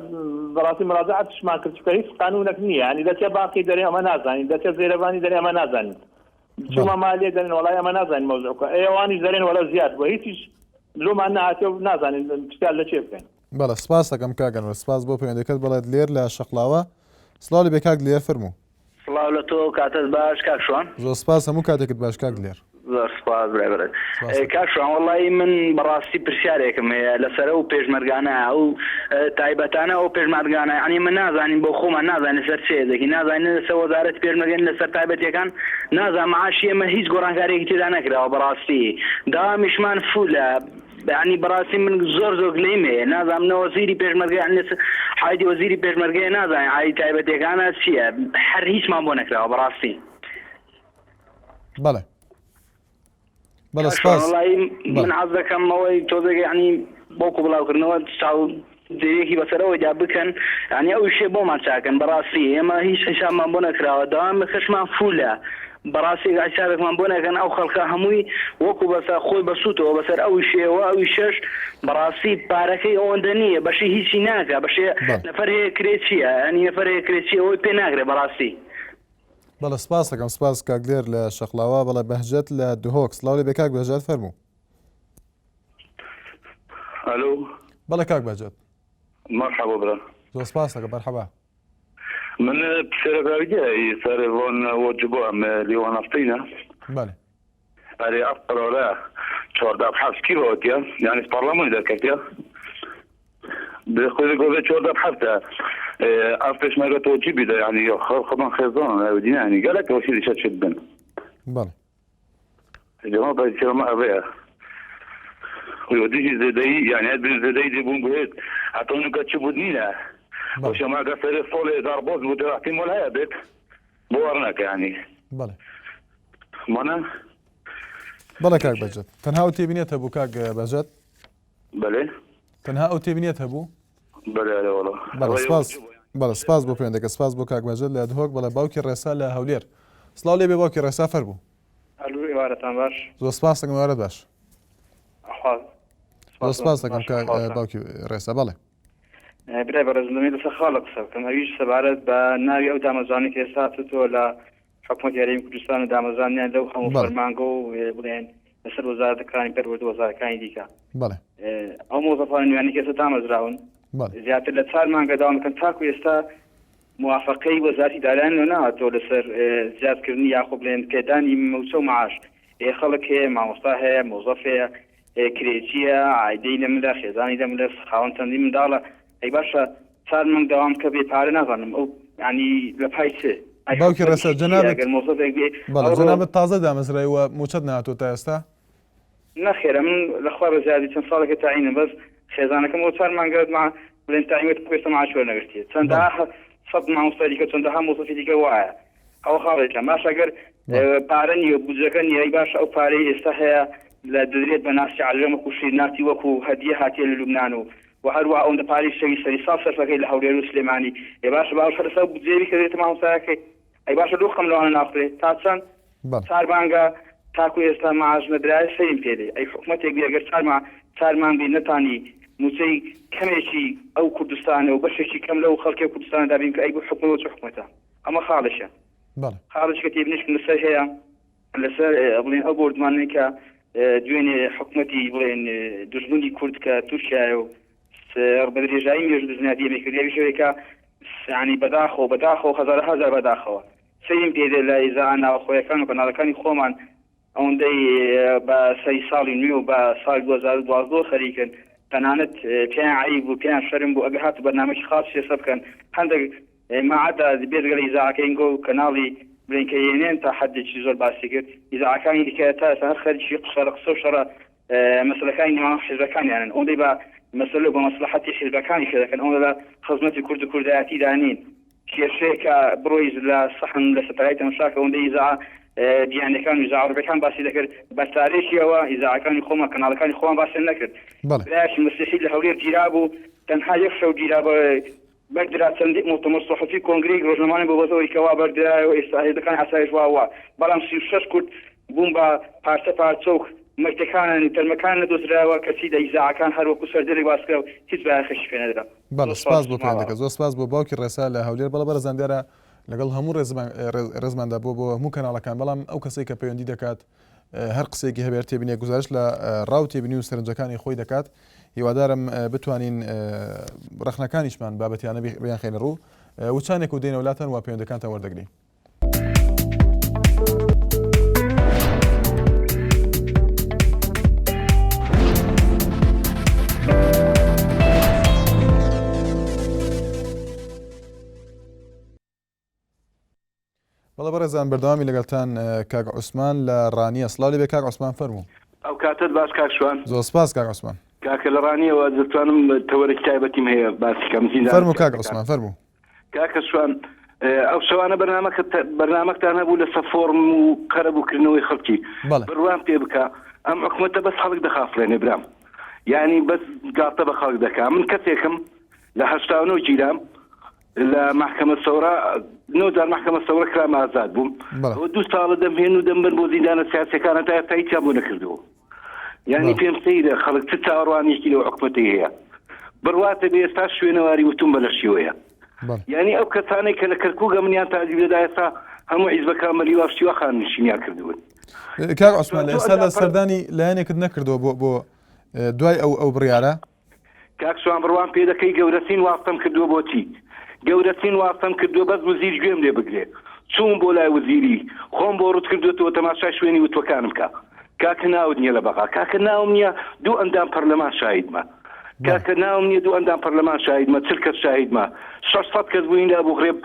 بەڕاستی مراجعەتشمان کرد چکە هیچ قانونێک نییە ینی دەچێ باقی دەرێ ئەمە نازانین دەچێت زێرەبانی دەرێ ئەمە نازانین چوومە مالیە دەرێن وەڵای ئەمە نازانین مەوزوعکە ئەوانی دەرێن وەڵە زیاد بووە هیچیش لۆمان نهاتێ و نازانین شتال لە چێ بکەین بەڵێ سپاس دەکەم کاک ئەنوەر سپاس بۆ پەیوەندەکەت بەڵێت لێر لە شەقڵاوە سڵاو لەبێ کاک لێر فەرموو سڵاو لە تۆ کاتت باش کاک شوان زۆر سپاس هەموو کاتێکت باش کاک لێر زۆر سپاس برێبرێت کاک شوان وەڵی من بەڕاستی پرسیارێکم هەیە لەسەر ئەو پێشمەرگانە ئەو تایبەتانە ئەو پێشمەرگانە ینی من نازانین بۆ خۆمان نازانین سەر چێ دەکی نازانین لەسەر وەزارەت پێشمەرگەن لەسەر تایبەتیەکان نازان معاشی ئێمە هیچ گۆڕانکاریەکی تێدا نەکراوە بەڕاستی داوامیشمان فولە يعني براسي من زور قليمه نازم وزيري بيشمرغي عن حايدي وزيري بيشمرغي نازم عاي تايبتي كان شيء حريش ما بونك لا براسي بله بله سپاس والله من عزك موي توزق يعني بوكو بلاو كرنوا تساو ديكي بسرو جابكن يعني اول شيء بو ما تاكن براسي اما هيش حساب ما بونك لا دام خشمان فوله براسي عشابك من بونا كان أو خلقها هموي وكو بس خوي بسوتو بس أو شيء وأو شش براسي باركي أوندنية بشي هيشي ناكا بشي نفره كريتشيا يعني نفره كريتشيا هو بيناغري براسي بەڵێ سپاس دەکەم سپاس کاک لێر لە شەقڵاوە بەڵێ بەهجەت لە دهۆک سڵاو لێ بێ کاک بەهجەت فەرموو الو بەڵێ کاک بەهجەت مرحبا برا زۆر سپاس دەکەم مەرحەبا من بسرقاقي صار فون وجبوها ليوان أفطينا بله أري أفطر ولا شورد أبحث كيلو أتيا يعني البرلمان إذا كتيا بخذ قضية شورد أبحثها أفتش ما قلت وجبي ده يعني خضان خيزان ودينا يعني قالك وسيلة شد شدن بله الجماعة بيصير ما أبيها ويوديش زدي يعني هاد زدي يجيبون بهيت أعطوني كتشبودنينا وش ما قصر الصولة ضربوز متراحتين ولا هابت بورناك يعني بله مانا بله كاك بجد تنها أو تيبينيت هبو كاك بجد بله تنها أو تيبينيت هبو بله لا والله بله سپاس بله سپاس بو پەیوەندەکە سپاس بۆ کاک بەجەت لە دهۆک بەڵێ باوکی ڕێسا لە هەولێر سڵاو لێ بێ باوکی ڕێسا فەرموو الو ئێوارەتان باش زۆر سپاس دەکەم ئێوارەت باش زۆر سپاس دەکەم باوکی ڕێسا بەڵێ برای بەڕێزلەمی لەسەر خاڵە قسە بکەم ئەویش سەبارەت بە ناوی ئەو دامەزانی کە ئێستا تۆ لە حکوومەتی یاریمی کوردستان و دامەزانیان لەو هەموو فەرمانگە و بڵێن لەسەر وەزارەتەکانی پەروەردە وەزارەکانی دیکە بەڵێ ئەو مۆزەفانی نوێنی کە ئێستا دامەزراون زیاتر لە 4 مانگە داوام دەکەن تاکو ئێستا موافقەی وەزارەتی دارایان لە نهاتەوە لەسەر زیادکردنی یاخۆ بڵێن کێدانی موچە و معاش خەڵک هەیە مامۆستا هەیە مۆزەف هەیە کرێچیە عایدەی لە مندا خێزانی لە منە خاوەن چەندی منداڵە ئەی باشە چار مانگ داوام کە بێ پارە ناغانم ئەو ینی لە پای چ باوکی ڕێسە جەنابەت تازە دامەزرایوە موچەت نهاتۆ تا ئێستا نەخێرە من لەخوا بەزیادی چەند ساڵێکە تاعینە بەس خێزانەکەم بۆ چار مانگەت بڵێن تاعیمەت کوێستە ماچوە نەگرتێت چەندە سەد مامۆستاییکە چەندەها مۆسەفیدیکە وایە ئەو خاڵێکە باش ئەگەر پارە نیە بودجەکە نیە باش ئەو پارەی ئێستا هەیە لە دەدرێت بە ناسی عەلەمە کوشی ناتی وەکو هەدیە هاتیە لە لوبنان و هەروە ئەوەندە پارەی شەوی سەری ساڵ سەرفەکەی لە هەولێر و سلێمانی ێ باشە باوش لەسەر بودجێوی کە دێتە مامۆستایەکەی ئەی باشە دۆخەم لەوانە ناخورێت تا چەند چار بانگە تاکو ئێستا ماژ نەدرای سەریم پێدێ ئەی حکومەتێک ئەگەر چارمان بێ نەتانی موچەی کەمێکی ئەو کوردستانە و بەشێکی کەم لەو خەڵکی کوردستاندا بین کە ئەی بۆ حکومەوە چ حکومەتە ئەمە خاڵشە خاڵش کە تێبنیشکن لەسەر هەیە لەسەر بڵێن ئەو بردمانەی کە دوێنێ حکومەتی بڵێن دژمنی کورد کە تورکیایە و بە درێژایی مێژ دژنیاتی ئەمریکا شوێکە ینی بەداخەوە هەزار بەداخەوە سەریم پێدێ لە ئیزا ناوەخۆیەکان و کەناڵەکانی خۆمان ئەوەندەی بە سەری ساڵی نوێ و بە ساڵی 2012 خەریکن تەنانەت پێیان عیب و پێیان شەرم بوو ئەگە هاتو بەرنامەی خاص شێسە بکەن هەندێک ماعەدا بێت لەگەڵ ئیزاعەکەین گۆ و کەناڵی بڵێنکەیێنێن تا حدێکی زۆر باسی کرد ئیزاعەکانی دیکە تا هەر خەریکی قسە و شەڕە مەسەلەکانی نێوان حیزبەکانیانن ئەوەندەی بە مەسەلە بە مەسلحەتی حیزبەکانی شێ دەکەن ئەوە لە خزمەتی کورد و کوردایەتیدا نین کێشەیەکە بڕۆی لە سەحن لە سەتای تەماشاکە ئەوەندەی ئیزاع دیانەکان و ئیزاعەکان باسی دەکرد بە تاریخیەوە ئیزاعەکانی خۆمان کەناڵەکانی خۆمان باسی نەکرد برایشی مەسیحی لە هەولێر گیرا بوو تەنها یەک شەو گیرا بە بەردرا چەندی مؤتەمەر صحفی کۆنگرەی ڕۆژنامەی بۆ بەزەوەی کەوا بەردرایەوە ئێستا هێزەکانی ئاسایش واوە بەڵام 36 کورد بوون بە پارچە و مەکتەکان تەرمەکان نەدۆزراوە کەسی ئیزاعەکان هەروەکو سەردەرێک باسکرا و هیچ بەیاخەشی پێ نەدرا بەڵێ سپاس بۆ پێیان زۆر سپاس بۆ باوکی ڕێسا لە هەولێر بەڵە بەرەزان دیارە لەگەڵ هەموو ڕێزماندا بۆ هەموو کەناڵەکان بەڵام ئەو کەسێک کە پەیوەندی دەکات هەر قسێکی هەبێت تێبینێ گزارش لە ڕاو تێبینی و سەرنجەکانی خۆی دەکات هیوادارم بتوانین ڕخنەکانیشمان بابەتیانە بیان خێنە ڕوو وچانێک و دێنە وڵاتان و پەیوەندەکانتان وەردەگرین بەڵە بەڕێزان بەردەوامی لەگەڵتان کاک عوسمان لە ڕانیە سڵاو لێبێ کاک عوسمان فەرموو ئەو کاتت باش کاک شوان زۆر سپاس کاک عوسمان کاکە لە ڕانیەوە دەتوانم تەوەرەکی تایبەتیم هەیە باسیکەم فەرموو کاک عوسمان فەرموو کاکە شوان ئەو شەوانە بەرنامەکتان هەبوو لە سەفۆرم و قەرەبووکردنەوەی خەڵکی بڕوان پێ بکە ئەم حکومەتە بەس خەڵک دەخافڵێنێ برام یعنی بەس گاتە بە خەڵک دەکا من کەسێکم لە 89 گیرام لە محکمە سەورە نۆجار محکمە سەورە کرام ئازاد بووم دوو ساڵە دەمهێن و دەمبەر بۆ زیندانە سیاسەکانە تا ئێستا هیچیان بۆ نەکردەوە یعنی پێم سەیرە خەڵک چ چاوەڕوانێکی لەو حکومەتە هەیە بڕواتە بێ ئێستا شوێنەواری وتم بە لە شیوەیە یعنی ئەو کەسانێک کە لە کەرکووگە منیان تاجیبێدا ئێستا هەموو حیزبەکان مەریوا شیوەخان نشینیان کردوون کاک عوسمان ئێستا لە سەردانی لایەنێکت نەکردەوە بۆ دوای ئەو بڕیارە کاک شوان بڕوان پێ دەکەی گەورەترین واستەم کردووە بۆچی گەورەترین واستەم کردووە بەس وزیر گوێم لێ بگرێ چوون بۆ لای وزیری خۆم بۆ ڕوت کردوێتەوە تەماشای شوێنی وتوەکانم کە کاکە ناوت نییە لە بەغا کاکە ناوم نییە دوو ئەندام پەرلەمان شاهیدمە کاکە ناوم نییە دوو ئەندام پەرلەمان شاهیدمە 40 کەس شاهیدمە 600 کەس بووین لە ئەبوغرێب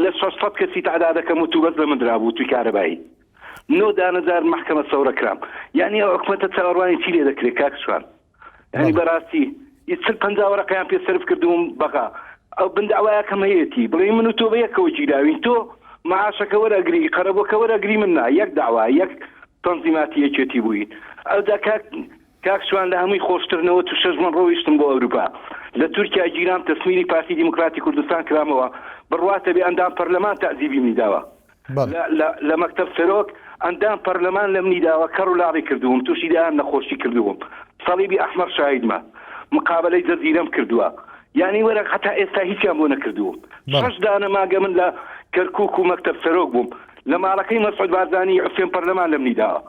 لە 600 کەسی تعدادەکەم و تو بەس لە من درابوو توی کارەبایی 9000 محکمە سەورە کرام یعنی ئەو حکومەتە چاوەڕوانی چی لێ دەکرێت کاک شوان یعنی بەڕاستی 50 وەرەقەیان پێ سەرف کردووم بەغا ئەو بنداوایە کەم هەیەتی بڵێ من و تۆ بە یەکەوە گیراوین تۆ معاشەکە وەرەگری قەرەبۆکە وەرەگری من نا یەک داوا یەک تەنزیماتی یەکێتی بووین ئەودا کاک شوان لە هەمووی خۆشترنەوە تو 6 مانگ ڕۆیشتم بۆ ئەوروپا لە تورکیا گیرام تەسمیری پارتی دیموکراتی کوردستان کرامەوە بڕواتە بێ ئەندام پەرلەمان تەعزیبی منیداوە لە مەکتەب سەرۆک ئەندام پەرلەمان لە منیداوە کەڕ و لاڕی کردووم تووشی دایان نەخۆشی کردووم سەڵیبی ئەحمەر شاهیدمە مقابلەی جەزیرەم کردووە یعنی وەرە حتا ئێستا هیچیان بۆ نەکردووم 6 دانە ماگە من لە کەرکووک و مەکتەب سەرۆک بووم لە ماڵەکەی مەسعود بارزانی حوسێن پەرلەمان لە منیداوە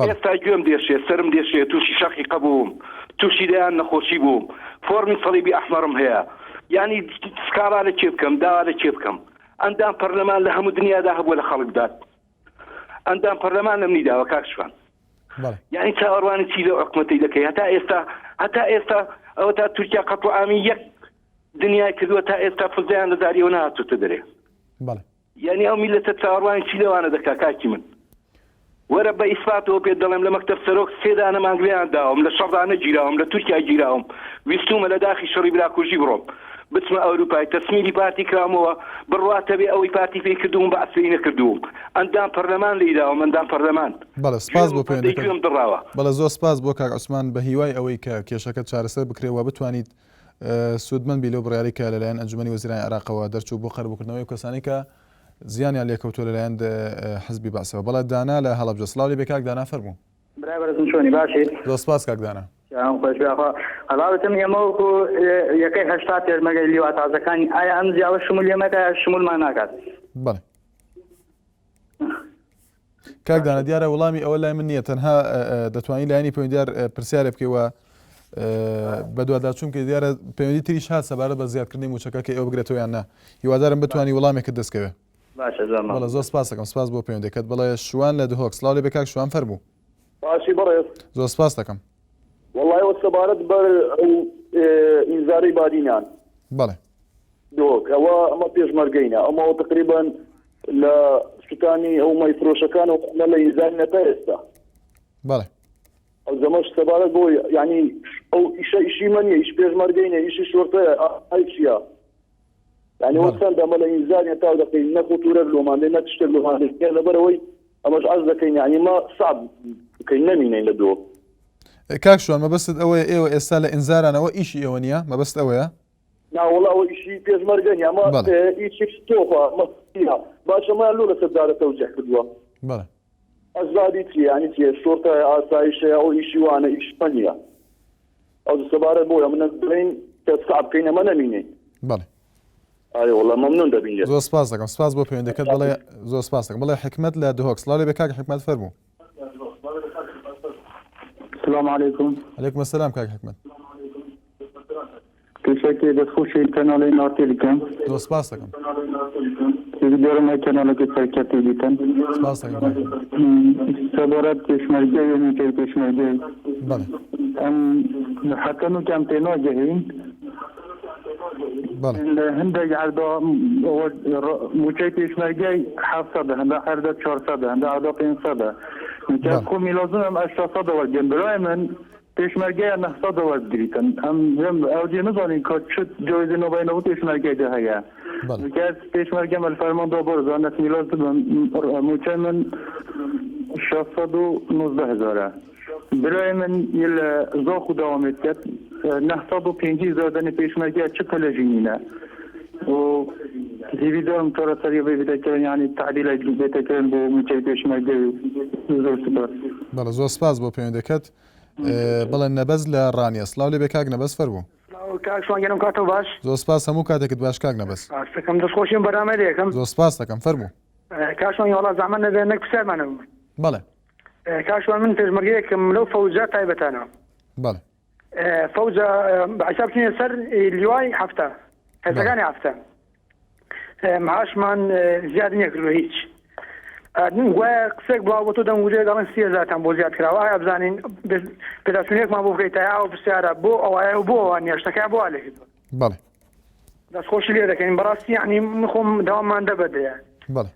ئێستا گوێم دێشێ سرم دێشێ تووشی شەقی قەبووم تووشی دایان نەخۆشی بووم فۆرمی سەڵیبی ئەحمەرم هەیە یعنی سکاڵا لە چێ بکەم داوا لە چێ بکەم ئەندام پەرلەمان لە هەموو دنیادا هەبووە لە خەڵکدات ئەندام پەرلەمان لە منیداوە کاک شوان یعنی چاوەڕوانی چی لە حکوومەتی دەکەی هەتا ئێستا ئەوە تا تورکیا قەت و ئامی یەک دنیای کردووە تا ئێستا فزیان لەداریەوە نهاتوتە دەرێ یعنی ئەو میلەتە چاوەڕوانی چی لەوانە دەکا کاکی من وەرە بە ئیسپاتەوە پێ دەڵێم لە مەکتەب سەرۆک سێدانە مانگلیان داوم لە شەڕدانە گیراوم لە تورکیا گیراوم ویستومە لە داخی شەڕی براکوژی بڕۆم بچمە ئەوروپای تەسمیری پارتی کراومەوە بڕواتە بێ ئەوەی پارتی پێی کردوم بە ئەسفەی نەکردووم ئەندام پەرلەمان لێداوم ئەندام پەرلەمان بەڵێ سپاس بۆ پێم دڕاوە بەڵێ زۆر سپاس بۆ کاک عوسمان بە هیوای ئەوەی کە کێشەکەت چارەسەر بکرێەوە بتوانیت سوودمەند بیلۆ بڕیاری کە لەلایەن ئەنجومەنی وەزیرانی عێراقەوە دەرچوو بۆ قەرەبووکردنەوەی کەسانی کە زیانیان لێکەوتووە لەلایەن حزبی باسەوە بەڵێ دانا لە هەڵەبجە سڵاو لێ بێ کاک دانا فەرموو برابرتم چۆنی باشیت زۆر سپاس کاک دانا هەڵاوتم ئێمەوەکو یەکەی هەشتا پێشمەرگەی لیوا تازەکانی ئایا ئەم جیاوە شمولێمەکە شمولمان ناکات بەڵێ کاک دانا دیارە وەڵامی ئەوە لای من نییە تەنها دەتوانی لایەنی پەیوەندیار پرسیارێ بکەیەوە بە دووادار چونکە دیارە پەیوەندی تریش هات سەبارەت بە زیادکردنی موچەکە کە ئێوە بگرێتەوە یان نا هیوادارم بتوانی وەڵامێکت دەستکەوێ بەڵێ زۆر سپاس دەکەم سپاس بۆ پەیوەندیەکەت بەڵێ شوان لە دهۆک سڵاو لێ بێ کاک شوان فەرموو باشی بەڕێز زۆر سپاس دەکەم وەڵای وە سەبارەت بەر ئینزاری بادینان بەڵێ دۆک ئەوە ئەمە پێشمەرگەینە ئەمەوە تقریبان لە سوتانی ئەو مەیفرۆشەکان و قمە لە ئینزاری نەتا ئێستا بەڵێ ئەو زەمەش سەبارەت بۆ یعنی ئەو ئیشە ئیشی منیە ئیش پێشمەرگەینە ئیشی شۆرتەیە ئای چییە یعنی وەسەن دەمە لە ئینزاری نەتا دەکەین نەخوتورە لۆماندەی نەتشتە لۆماندەی لەبەرەوەی ئەمەش عەرز دەکەین یعنی ما سعب بکەین نەمینەین لە دۆ کاک شوان مەبەستت ئەوەیە ئێوە ئێستا لە ئینزارانەوە ئیشی ئێوە نییە مەبەست ئەوەیە ناوەڵا ئەوە ئیشی پێشمەرگەنی ئەمە ئیشی تۆپە مەسیە باشە مایان لۆ لەسەر دارە تەوجێح کردووە بەڵێ ئەزادی چی ینی چیە شۆرتە ئاسایشەیە ئەو ئیشی وانە ئیش پەنیە ئەو سەبارەت بۆیە منە بڵین کە سعب بکەین ئەمە نەمینین بەڵێ ئاێ وەڵا مەمنون دەبینێت زۆر سپاس دەکەم سپاس بۆ پەیوەندەکەت بڵێ زۆر سپاس دەکەم بڵێ حکمەت لە دهۆک سڵاو لێ بێ کاک حکمەت فەرموو السلام عليكم. عليكم السلام كاك حكمت. كيفك دخوشي كانالي نارتي لكم؟ دو سپاس دەکەم. دەرم کەناڵەکە سەرکەتی دیتن. سپاس دەکەم. سەبارەت پێشمەرگەی و نیکەی پێشمەرگەی. بەڵێ. ئەم حەکەنوکیان پێ ناگەهین. بەڵێ. لە هەندێک عەردا موچەی پێشمەرگەی 700 هەندە عەردا 400 هەندە عەردا 500 كم لازم اشخاص وردن برای من پیشمرگی نهضت وردیتن هم اوجی نزانین که چه جایزه نوبای نبود پیشمرگی ده هیا. که پیشمرگی مال فرمان دابر زانت میلاد موچه من 619,000 برای من یل زاخ دوامت کرد 950,000 پیشمرگی چه کلاجینه و دیویدارم ترى سريع بيتكلم يعني تعديل بيتكلم بموچەی پێشمەرگەی زۆر سپاس. بەڵێ زۆر سپاس بۆ پەیوەندەکەت بەڵێ نەبەز لە ڕانیە سڵاو لێ بێ کاک نەبەز فەرموو. کاک شوانگەنم کاتەوە باش. زۆر سپاس هەموو کاتێکت باش کاک نەبەز. ئەستەکەم دەستخۆشیم بەرامەدەیەکەم. زۆر سپاس دەکەم فەرموو. کاک شوان وەڵا زەمان نەک پرسیارمانە. بەڵێ. کاک شوان من پێشمەرگەیەکم لەو فەوجە تایبەتانە. بەڵێ. فەوجە بەحساب بچینە سەر لیوای هەفتە. هەفتەکانی هەفتە. معاشمان زیاد نییەکردوە هیچ گوایە قسێک بڵاو تۆ دەموجێ دەڵێن 30,000 بۆ زیاد کراوە ئایا بزانین پێداچوونێکمان بۆ بکەیت تا ئەو پرسیارە بۆ ئەوایە و بۆ ئەوە نیێشتەکە بۆ لێکردوە بەڵێ دەستخۆشی لێ دەکەین بەڕاستی یعنی من خۆم داوامان دەبەدەیە بەڵێ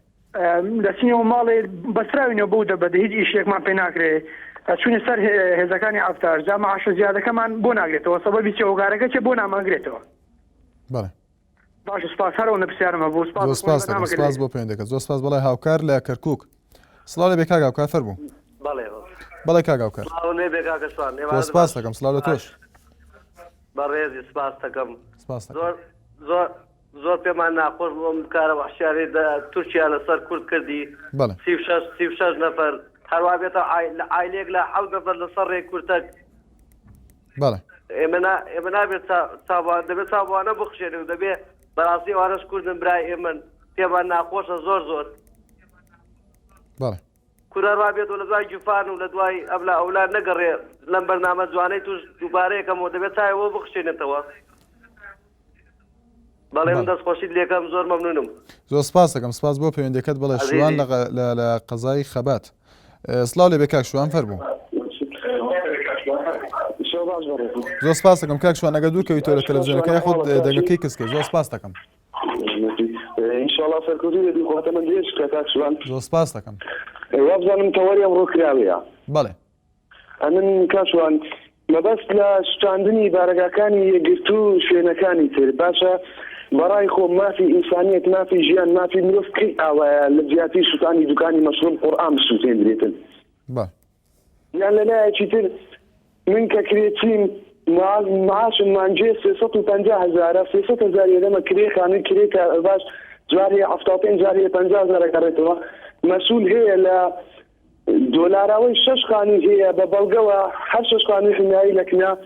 دەچینەوە ماڵێ بەسراوینەوە بۆ دەبەدە هیچ ئیشێکمان پێ ناکرێ چوونی سەر هێزەکانی ئافتار جا مەعاشە زیادەکەمان بۆ ناگرێتەوە سەبەبی چێ هۆکارەکە چێ بۆ ناماگرێتەوە بەڵێ باش سپاس هەرەوە نەپرسیارمە بۆ سپاس دەکەم سپاس بۆ پەیوەندەکەت زۆر سپاس بەڵێ هاوکار لە کەرکووک سڵاو لێ بێ کاک هاوکار فەرموو. بەڵێ کاک هاوکار سپاس دەکەم سڵاو لە تۆش. بەڕێزی سپاس دەکەم سپاس زۆر پێمان ناخۆش بۆم کارە وەحشیانەی تورکیا لەسەر کورد کردی 36 نەفەر هەروە بێتە عایلێک لە 7 نەفەر لەسەر ڕێی کورتەک. بەڵێ ئێمە نابێت دەبێت چاوانە بخشێنێ و دەبێت بەڕاستی ئەوانەش کوردن برای ئێمە پێمان ناخۆشە زۆر بەڵێ کورەڕوا بێتەوە لە دوای جوفان و لە دوای ئەولا ئەولاد نەگەڕێ لەم بەرنامە جوانەی توش دووبارەیەکەمەوە دەبێت چاوەوە بخشێنێتەوە. بەڵێ من دەستخۆشیت لێکم زۆر مەمنونم. زۆر سپاس دەکەم سپاس بۆ پەیوەندەکەت بەڵێ شوان لە قەزای خەبات سڵاو لێ بێ کاک شوان فەرموو. زۆر سپاس دەکەم کاک شوان ئەگەر دووکەویتەوە لە تەلەڤیزیۆنەکەی خۆت دەنگەکەی کەسکە زۆر سپاس دەکەم ئینشاءالله سەرکەوتوو بێتی خواتە من دێش کە کاک شوان زۆر سپاس دەکەم وابزانم تەوەری ئەمڕۆ کراوەیە بەڵێ ئەمن کاک شوان مەبەست لە شتاندنی بارەگاکانی یەکگرتو و شوێنەکانی تر باشە بەڕای خۆ مافی ئینسانیەت مافی ژیان مافی مرۆڤ کەی ئاوایە لە جیاتی سووتانی دوکانی مەشروب قورئان بسووتێنرێتن یان لەلایەکی تر من کە کرێچیم معاشم مانجێ 350,000 300,000 لەمە کرێ خانووی کرێکە باش جارێ 75 جارێ 50,000 گەڕێتەوە مەسوول هەیە لە دۆلاراوەی 6 خانووی هەیە بە بەڵگەوە هەر 6 خانووی حمایەتی لەکنا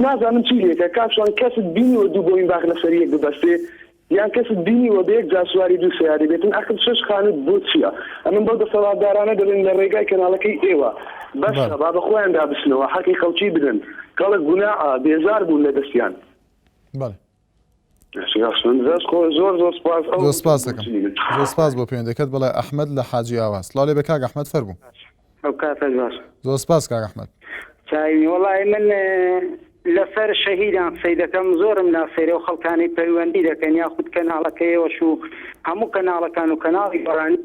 نازانم چی لێکە کاکشان کەست بینیوە دوو بۆین باخ لەسەر یەک ببەستێ یان کەست بینیوە بە یەک جاسواری دوو سیاری بێتن ئەخر 6 خانووت بۆ چییە ئەمن بەو دەسەڵاتدارانە دەبن لە ڕێگای کەناڵەکەی ئێوە بەسە با بە خۆیان دابستنەوە حەقی خەڵکی بدەن کەڵک گوناعە بێزار بوون لە دەستیان زۆر سپاس زۆر سپاس دەکەم زۆر سپاس بۆ پەیوەندیەکەت بەڵێ ئەحمەد لە حاجی ئاواز لاڵێ بە کاک ئەحمەد فەرموو ئەو کاتە باش زۆر سپاس کاک ئەحمەد چاوی وەڵی من لەسەر شەهیدان قسەی دەکەم زۆرم ناسێرە و خەڵکانی پەیوەندی دەکەن یاخود کەناڵەکەیەوەش و هەموو کەناڵەکان و کەناڵی گۆڕانی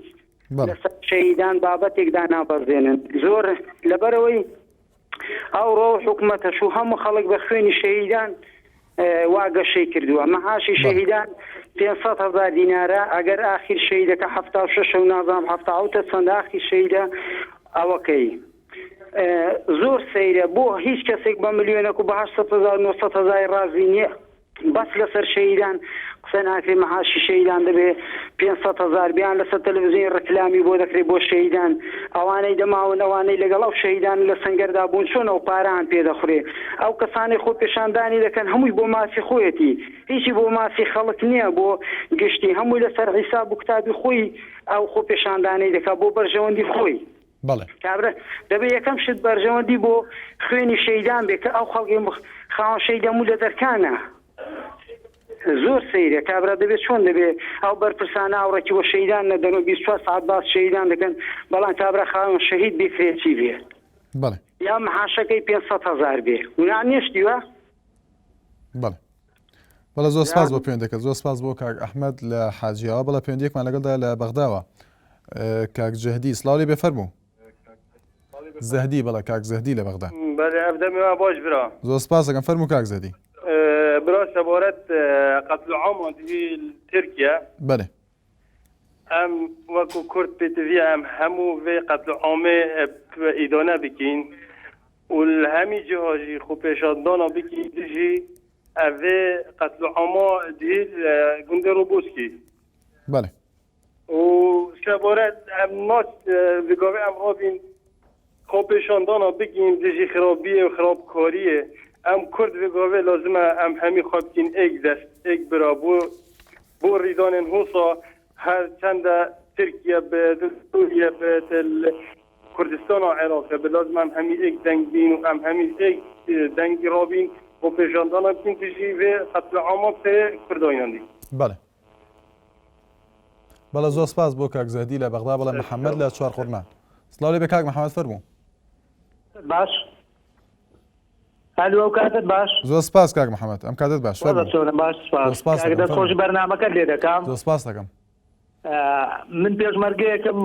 لەسەر شەهیدان بابەتێکدا نابەزێنن زۆر لەبەرەوەی ئەو ڕۆ حکومەتەش و هەموو خەڵک بە خوێنی شەهیدان واگەشەی کردووە مەعاشی شەهیدان 500,000 دینارە ئەگەر ئاخیر شەهیدەکە 76 و نازام 77 چەند ئاخیر شەهیدە ئەوەکەی زۆر سەیرە بۆ هیچ کەسێک بە ملیۆنێک و بە 800,000 900,000 ڕازی نییە بەس لەسەر شەهیدان قسە ناکرێ مەعاشی شەهیدان دەبێ 500,000 بیان لەسەر تەلەڤیزیۆن ڕکلامی بۆ دەکرێت بۆ شەهیدان ئەوانەی دەماون ئەوانەی لەگەڵ ئەو شەهیدان لە سەنگەردا بوون چۆن ئەو پاران پێدەخورێ ئەو کەسانی خۆ پیشاندانی دەکەن هەمووی بۆ ماسی خۆیەتی هیچی بۆ ماسی خەڵک نییە بۆ گشتی هەمووی لەسەر حیساب و کتابی خۆی ئەو خۆ پیشاندانی دەکات بۆ بەرژەوەندی خۆی کابرا دەبێ یەکەم شت بەرژەوەندی بۆ خوێنی شەیدان بێ کە ئەو خەڵکی خاوەن شەیدەموو لە دەرکانە زۆر سەیرە کابرا دەبێت چۆن دەبێت ئەو بەرپرسانە ئاوڕێکی بۆ شەیدان نەدەن و 24 ساعت باس شەیدان دەکەن بەڵام کابرا خاوەن شەهید بێکرێتی بێ یا مەحاشەکەی 500,000 بێ ونا نیشتیوە بەڵێ زۆر سپاس بۆ پەیوەندەکەت زۆر سپاس بۆ کاک ئەحمەد لە حاجیەوە بەڵێ پەیوەندیەکمان لەگەڵدا لە بەغداوە کاک جەهدی سڵاوی بێفەرموو زەهدی بەڵێ کاک زەهدی لە بەغدا بەڵێ ئەبدەمیوە باش برا زۆر سپاس دەکەم فەرموو کاک زەهدی برا سەبارەت قەتل عام ترکیە بەڵێ ئەم وەکو کورد پێتڤی ئەم هەموو vê قەتل عامê ئیدانە بکەین و هەمی جیهاژی خۆ پێشاندانە بکەین dijî ئەvê قەتل عاما دیل گوندە ڕۆبۆسکی بەڵێ و سەبارەت ئەم ناچ بگاوێ ئەم هاوین خۆ پێشاندانە بگین dijî خراپیە و خراپکاریە ئەم کورد بگاوێ لازمە ئەم هەمی خوا بکەین ئێک دەست ئێک برا بۆ ڕیدانên هۆسا هەر چەندە ترکیە بێ سووریە بێت کوردستانە عێراقە بێ لازم ئەم هەمی ئێک دەنگ بین و ئەم هەمی ئێک دەنگی ڕابین بۆ پێشاندانە بکەین dijî vê قەتل عاما پێ کوردایاندی بەڵێ بەڵێ زۆر سپاس بۆ کاک زەهدی لە بەغدا بەڵێ محەممەد لە چوارخۆرمان سڵاوی بە کاک محەممەد فەرموو باش ئەو کاتت باش زۆر سپاس کاک محەممەد ئەم کاتت باش باش دەستخۆشی بەرنامەکەت لێ دەکەم زۆر سپاس دەکەم من پێشمەرگەیەکەم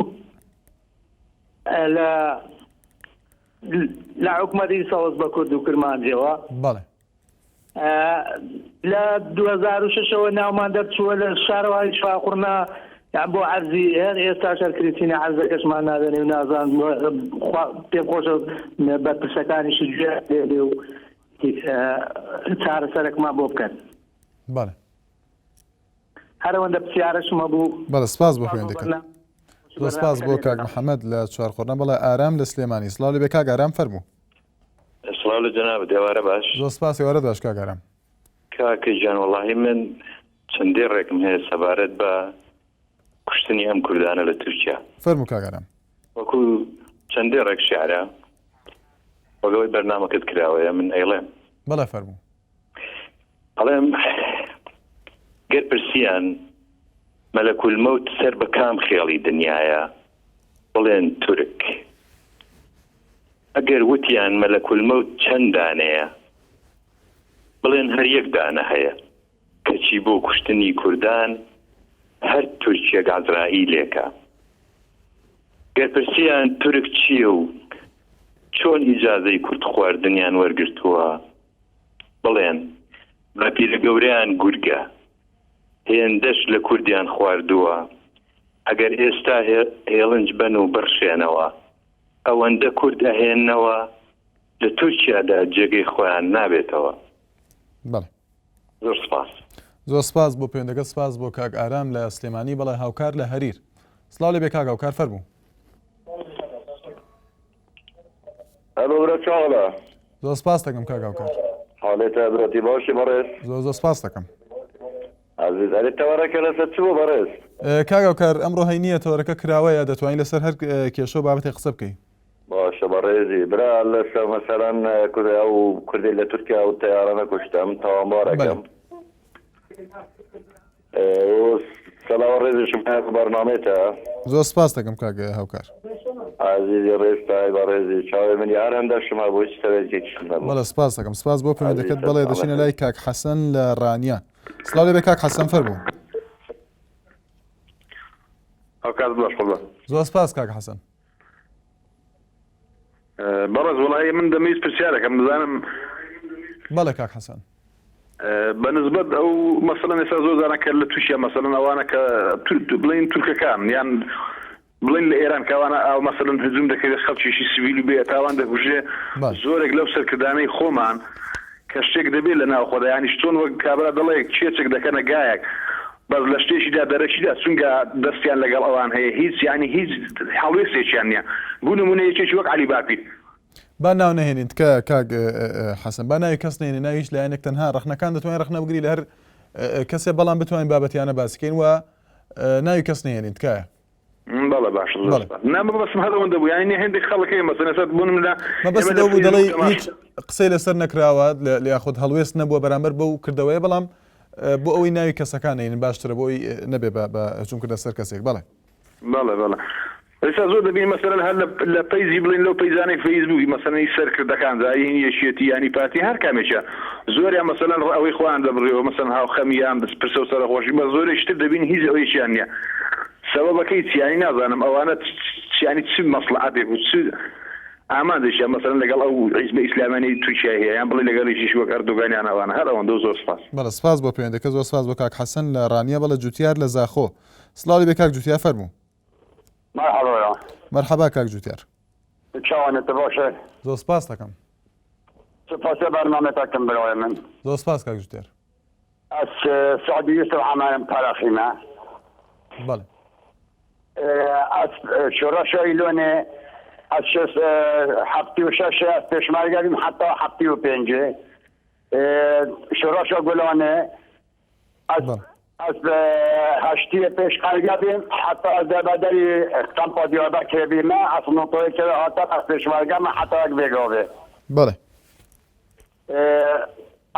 لە حکومەتی سەوز بە کورد و کرمانجیەوە بەڵێ لە 2006ەوە ناومان دەرچووە لە شارەوەی شفاخورنا بۆ عەرزی هەر ئێستا شەرکردینە عەرزەکەشمان نادەنێ و نازان پێم خۆشە بەرپرسەکانیشی گوێ دێ و چارەسەرێکمان بۆ بکەن بەڵێ هەرەوەندە پرسیارەشمە بوو بەڵێ سپاس بۆ خوێندەکەت زۆر سپاس بۆ کاک محەممەد لە چوارخۆرنا بەڵێ ئارام لە سلێمانی سڵاوی بێ کاک ئارام فەرموو سڵاو لە جەناب دێوارە باش زۆر سپاس ێوارە باش کاک ئارام کاکەی جان وەڵاهی من چەندێ ڕێکم هەیە سەبارەت بە کوشتنی ئەم کوردانە لە تورکیا فەرموو کاک ئارام وەکو چەندێ ڕێک شیعرە وەگەڵی بەرنامەکەت کراوەیە من ئەیڵێم بەڵێ فەرموو ئەڵێم گەر پرسیان مەلەکول مەوت سەر بە کام خێڵی دنیاە بڵێن تورک ئەگەر وتیان مەلەکولمەوت چەند دانەیە بڵێن هەر یەک دانە هەیە کەچی بۆ کوشتنی کوردان هەر تورکیەک عەزرائیلێکە. گەر پرسیان تورک چییە و چۆن ئیجازەی کورد خواردنیان وەرگرتووە بڵێن بە پیرە گەورەیان گورگە هێندەش لە کوردیان خواردووە ئەگەر ئێستا هێڵنج بن و بڕشێنەوە ئەوەندە کورد ئەهێننەوە لە تورکیادا جێگەی خۆیان نابێتەوە. زۆر سپاس. زۆر سپاس بۆ پەیوەندەکە، سپاس بۆ کاک ئارام لە سلێمانی. بەڵێ هاوکار لە هەریر. سڵاو لێبێ کاک هاوکار فەرموو. هەلو برە چاوەڵە. زۆر سپاس دەکەم کاک هاوکار. حاڵێتە برەتی باشی بەڕێز. زۆر سپاس دەکەم. عزیز ئەرێ تەوەرەکە لەسەر چ بۆ بەڕێز؟ کاک هاوکار ئەمڕۆ هەینیە تەوەرەکە کراوەیە دەتوانین لەسەر هەر کێشە و بابەتێ قسە بکەین. باشە بەڕێزی برا لەسەر مەسەلەن کوریا و کوردی لە تورکیا و تەیارە نەکوشتم تاوانبارەکەم. سەلاوە ڕێزیشم بەرنامێتە. زۆر سپاس دەکەم کاک هاوکار. عزیزی ڕێزتای بەڕێزی چاوی من یار هەندەشمە بۆ سەرێکێکیشم نەبوو. بەڵێ سپاس دەکەم. سپاس بۆ پەیوەندەکەت. بەڵێ دەچینە لای کاک حەسەن لە ڕانیە. سڵاو لێبێ کاک حەسەن فەرموو. کاک باش خۆڵە. زۆر سپاس کاک حەسەن. بەڕێز وڵایی من دەمەویست پرسیارێکم بزانم. بەڵێ کاک حەسەن. بەنسبەت ئەو مەسەلەن ئێستا زۆر جاران کە لە تووشیە مەسەلەن ئەوانە کە بڵین تورکەکان یان بڵین لە ئێران کەوانە ئەو مەسەلەن هجوم دەکەوێت خەڵکیشی سیڤیل و بێ تاوان دەکوژێ زۆرێک لەو سەرکردانەی خۆمان کە شتێک دەبێت لە ناوخۆدا ینی چۆن وەک کابرا دەڵێ کێچێک دەکەنە گایەک بەس لە شتێکیدا دەرەشیدا چونکە دەستیان لەگەڵ ئەوان هەیە هیچ ینی هیچ هەڵوێستێکیان نییە بوو نمونەیەکێکی وەک عەلی باپیر. با ناو نهێنین کە کاک حەسەن با ناوی کەس نهێنین ناویش لایەنێک تەنها ڕەخنەکان دەتوانین ڕەخنە بگری لە هەر کەسێ بەڵام بتوانین بابەتیانە باسیکەین و ناوی کەس نهێنین تکایە. بەڵێ باش بەسم هەرەوەندە بوو یانی هێندێک خەڵەکەی مەسەلەسەر بوونم لە مەبەست بوو دەڵێ هیچ قسەی لەسەر نەکراوە لە یاخود هەڵوێست نەبووە بەرامبەر بەو کردەوەیە بەڵام بۆ ئەوەی ناوی کەسەکان نهێنین باشترە بۆی نەبێ بە هەجوم کردە سەر کەسێک. بەڵێ بەڵێ ئێستا زۆر دەبین مەسەلەن هەر لە پەیزی بڵین لەو پەیزانەی فەیسبووکی مەسەلەنی سەرکردەکان زایی یەشێتی ینی پارتی هەر کامێکە زۆریان مەسەلەن ئەوەی خۆیان دەبڕێەوە مەسەلەن هاوخەمیان پرسە و سەرخۆشی بە زۆری شتر دەبین هیچ ئەوەیشیان نییە. سەبەبەکەی چیانی نازانم ئەوانە چیانی چ مەسلحەتێک و چ ئامادەشیان مەسەلەن لەگەڵ ئەو حیزب ئیسلامی تورکیا هەیە یان بڵێ لەگەڵیشیش وەک ئەردۆغانیان ئەوانە هەر ئەوەندە زۆر سپاس. بەڵێ سپاس بۆ پەیوەندەکە. زۆر سپاس بۆ کاک حەسەن لە ڕانیە. بەڵێ جوتیار لە زاخۆ. سڵاو لێبێ کاک جوتیار فەرموو. مرحبا. مرحبا کاک جوتیار. چاوانێتە باشە. زۆر سپاس دەکەم. سپاسە بەرنامەتەکەم برای من. زۆر سپاس کاک جوتیار. ئەس سعدی یوسف حەمایم قەرەخیمە. بەڵێ. ئەس شۆڕە شەیلۆنێ ئەس هەفتی و شەش پێشمەرگەریم حتا هەفتی و پێنجێ شۆڕەشە گوڵانێ از هشتی پیش قرگه بیم حتی از دربدری کمپا دیابکر بیمه از نطوی که حتی از پیشمرگه من حتی یک بگاوه. بله.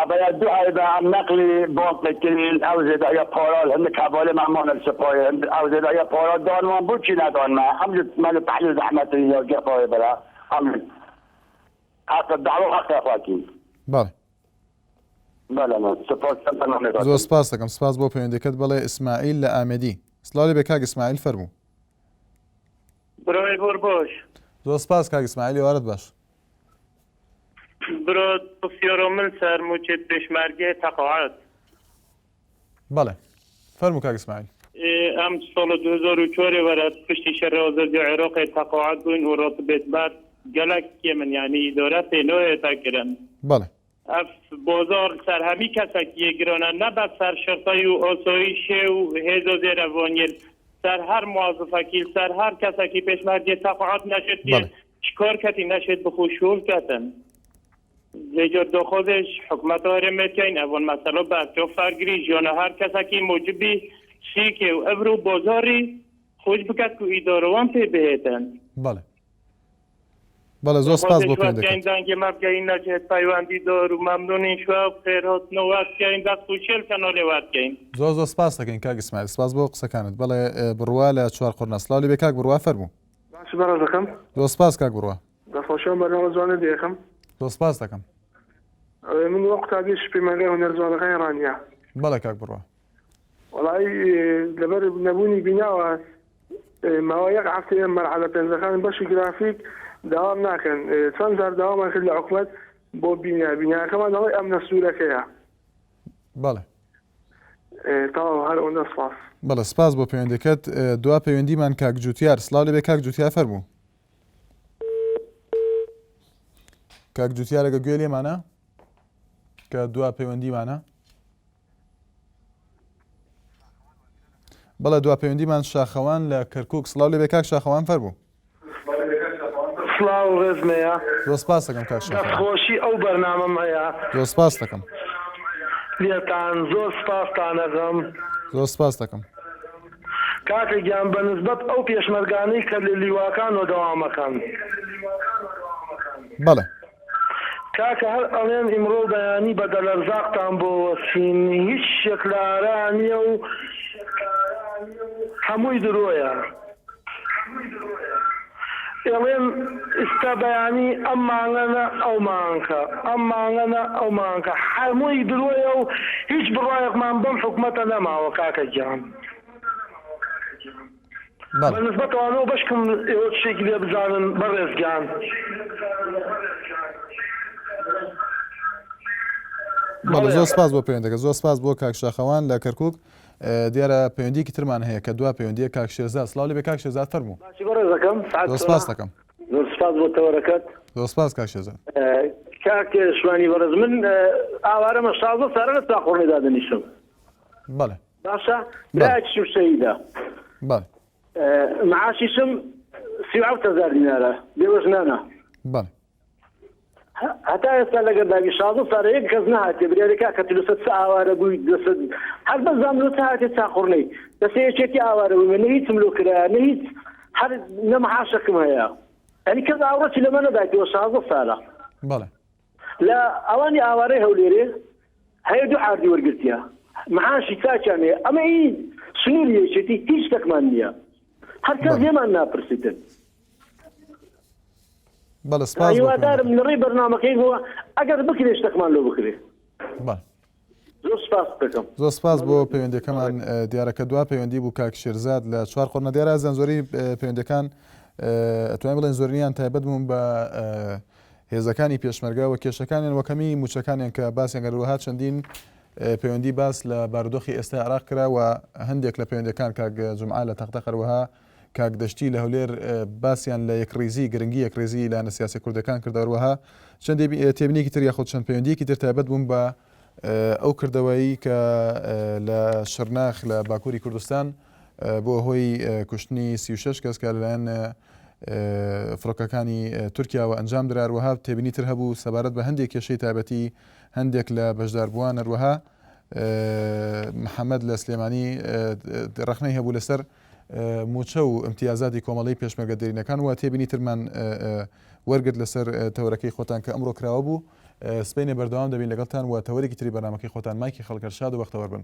باید دو به هم نقلی بانک بکنین او زیده یا پارال هنده کبال مهمان السپای او زیده یا پارال دانوان بود چی ندان من تحلیل زحمتی یا گفای برا همین حق دعوه حق افاکیم. بله. بله من سپاس کنم. زۆر سپاس دەکەم. سپاس بۆ پەیوەندەکەت. بەڵێ ئیسماعیل لە ئامێدی. سڵاو لێبێ کاک ئیسماعیل فەرموو. برای بۆر باش. زۆر سپاس کاک ئیسماعیل هێوارت باش. برا پرسیارە من سەرموچێت پێشمەرگەی تەقاعد. بەڵێ فەرموو کاک ئیسماعیل. ئەم ساڵە 2004 وەرە پشتی شەڕی ئازادی عێراقی تەقاعد بووین و ڕاتبێت بعد gelek من یعنی اداره پینوی تکرن. بله. اف بازار سر همی کسکیه گرانه نه بس سر شرطای و آسایش و هزا زیر وانیر سر هر موظفکیل سر هر کسکی پیشمردی تقاعد نشد بله. چیکار کتی نشد بخوشول کتن زیجار دو خودش حکمت ها رمتین اول مثلا برجا فرگری جانه هر کسکی موجبی شیکه و ابرو بازاری خوش بکت که ایداروان پی بهتن. بله. بله زۆر سپاس بۆ پێیان دەنگی مەبگەین نەچێت پەیوەندی دۆر و مەمنونین شوە و خێرهاتنەوە واتکەین دەست و شێل کەنۆلێ واتکەین. زۆر سپاس دەکەین کاک ئیسماعیل. سپاس بۆ قسەکانت. بەڵێ بڕوا لە چوار قورنە. سڵاو لێبێ کاک بڕوا فەرموو. باش بەڕێزەکەم. زۆر سپاس کاک بڕوا. دەسڵ خۆشیان بەرنامە جوانە دێخم سپاس دەکەم من وەک تاگەی شپێمەگەی هونەرجوانەکانی ڕانیا بەڵێ کاک بڕوا وڵی لەبەر نەبوونی بیناوە ماوە یەک هەفتەیە مەرحەلە پێنجەکان بەشی گرافیک داوام ناکەن چەند جار داوامان کرد لە حکومەت بۆ بیناکەمان دەڵێ ئەم نەسوورەکەیە بەڵێ تاوا هەر ئەوەندە سپاس بەڵێ سپاس بۆ پەیوەندەکەت دوا پەیوەندیمان کاک جوتیار سڵاو لەبێ کاک جوتیار فەرموو کاک جوتیارەگە گوێ لێمانە کە دوا پەیوەندیمانە بەڵێ دوا پەیوەندیمان شاخەوان لە کەرکووک سڵاو لەبێ کاک شاخەوان فەرموو سڵاو ڕێزمەیە زۆر سپاس دەکەم کاک شاخەوان دەستخۆشی ئەو بەرنامەم هەیە زۆر سپاس دەکەم لێتان زۆر سپاستان دەکەم زۆر سپاس دەکەم کاکەگیان بە نسبەت ئەو پێشمەرگانەی کە لە لیواکانەوە دەوامەکەن بەڵێ کاکە هەر ئەڵێن ئیمڕۆ بەیانی بە دەلەرزاقتان بۆ وەسین هیچ شێکلاران نییە و هەمووی درۆیە ئێڵێن ئستا بەیانی ئەم مانگەنە ئەو مانکە ئەم مانگەنە ئەو مانکە هەمووی درۆیە و هیچ بڕایەکمان بەم حکومەتە نەماوە کاکە گیان بە نسبەتەوەنەوە بەشکم ئێوە شتێکی لێ بزانن بەڕێزگیان بەڵێ زۆر سپاس بۆ پەیوەندەکە زۆر سپاس بۆ کاک شاخەوان لە کەرکووک دیارە پەیوەندیکی ترمان هەیە کە دوا پەیوەندیە کاک شێرزاد سڵاو لەبێ کاک شێرزاد فەرموو زۆر سپاس دەکەم زۆر سپاس بۆ تەوەرەکەت زۆر سپاس کاک شێرزاد کاک شوانی بەڕێز من ئاوارەمە 16 ساڵە لە چاقۆڕێدا دەنیشم بەڵێ باشە برایەکی شەهیدە بەڵێ معاشیشم 37,000 دینارە بێوەژنانە بەڵێ هەتا ئێستا لەگەرداوی 16 ساڵە یەک کەس نەهاتێ برێرەکە کە تلوسەت چ ئاوارە بووی دەسەد هەر بە زانلۆ هاتێ چاقڕنەی دەسێ یەکێکی ئاوارە بووی نە هیچم لۆ کرا نە هیچ هەر نەمەحاشەکم هەیە ئەنی کەس ئاوڕەتی لەمە نەدایتەوە 16 ساڵە بەڵێ لە ئەوانی ئاوارەی هەولێرێ هەیە دوو عاردی وەرگرتیە معاشی چاچیان هەیە ئەمە هیچ سنووری یەکێتی هیچ شتێکمان نییە هەر کەس هێمان ناپرسیتن بەڵێ سپاس هیوادارم نڕی بەرنامەکەی بووە ئەگەر بکرێ شتێکمان لۆ بکرێ زۆر سپاس دەکەم زۆر سپاس بۆ پەیوەندەکەمان دیارەکە دوا پەیوەندی بوو کاک شێرزاد لە چوار قۆرنە دیارە ئەزان زۆری پەیوەندەکان ئەتوانین بڵێن زۆرینیان تایبەت بوون بە هێزەکانی پێشمەرگە و کێشەکانیان وەکەمی موچەکانیان کە باسییان گەروەها چەندین پەیوەندی باس لە بارودۆخی ئێستا عراق کرا و هەندێک لە پەیوەندەکان کاک جومعە لە تەختە قەروەها کاک دەشتی لە هەولێر باسییان لە یەکڕێزی گرنگی یەکڕێزی لە سیاسی کوردەکان کردەوەها چەند تێبینێکی تر یاخود چەند پەیوەندیەکی تر تایبەت بوون بە ئەو کردەوەی کە لە شرناخ لە باکووری کوردستان بۆ هۆی کوشتنی 36 کەس کە لەلایەن فڕۆکەکانی تورکیاوە ئەنجام دراروەها تێبینی تر هەبوو سەبارەت بە هەندێک کێشەی تایبەتی هەندێک لە بەشداربووان هەروەها محەممەد لە سلێمانی ڕخنەی هەبوو لەسەر موچە و امتیازاتی کۆمەڵی پێشمەرگە دەرینەکان و تێبینی ترمان وەرگرت لەسەر تەورەکەی خۆتان کە ئەمڕۆ کراوە بوو سپینێ بەردەوام دەبین لەگەڵتان و تەوەرێکی تری بەرنامەکەی خۆتان مایکی خەڵکەر شاد و بەختەوەربن.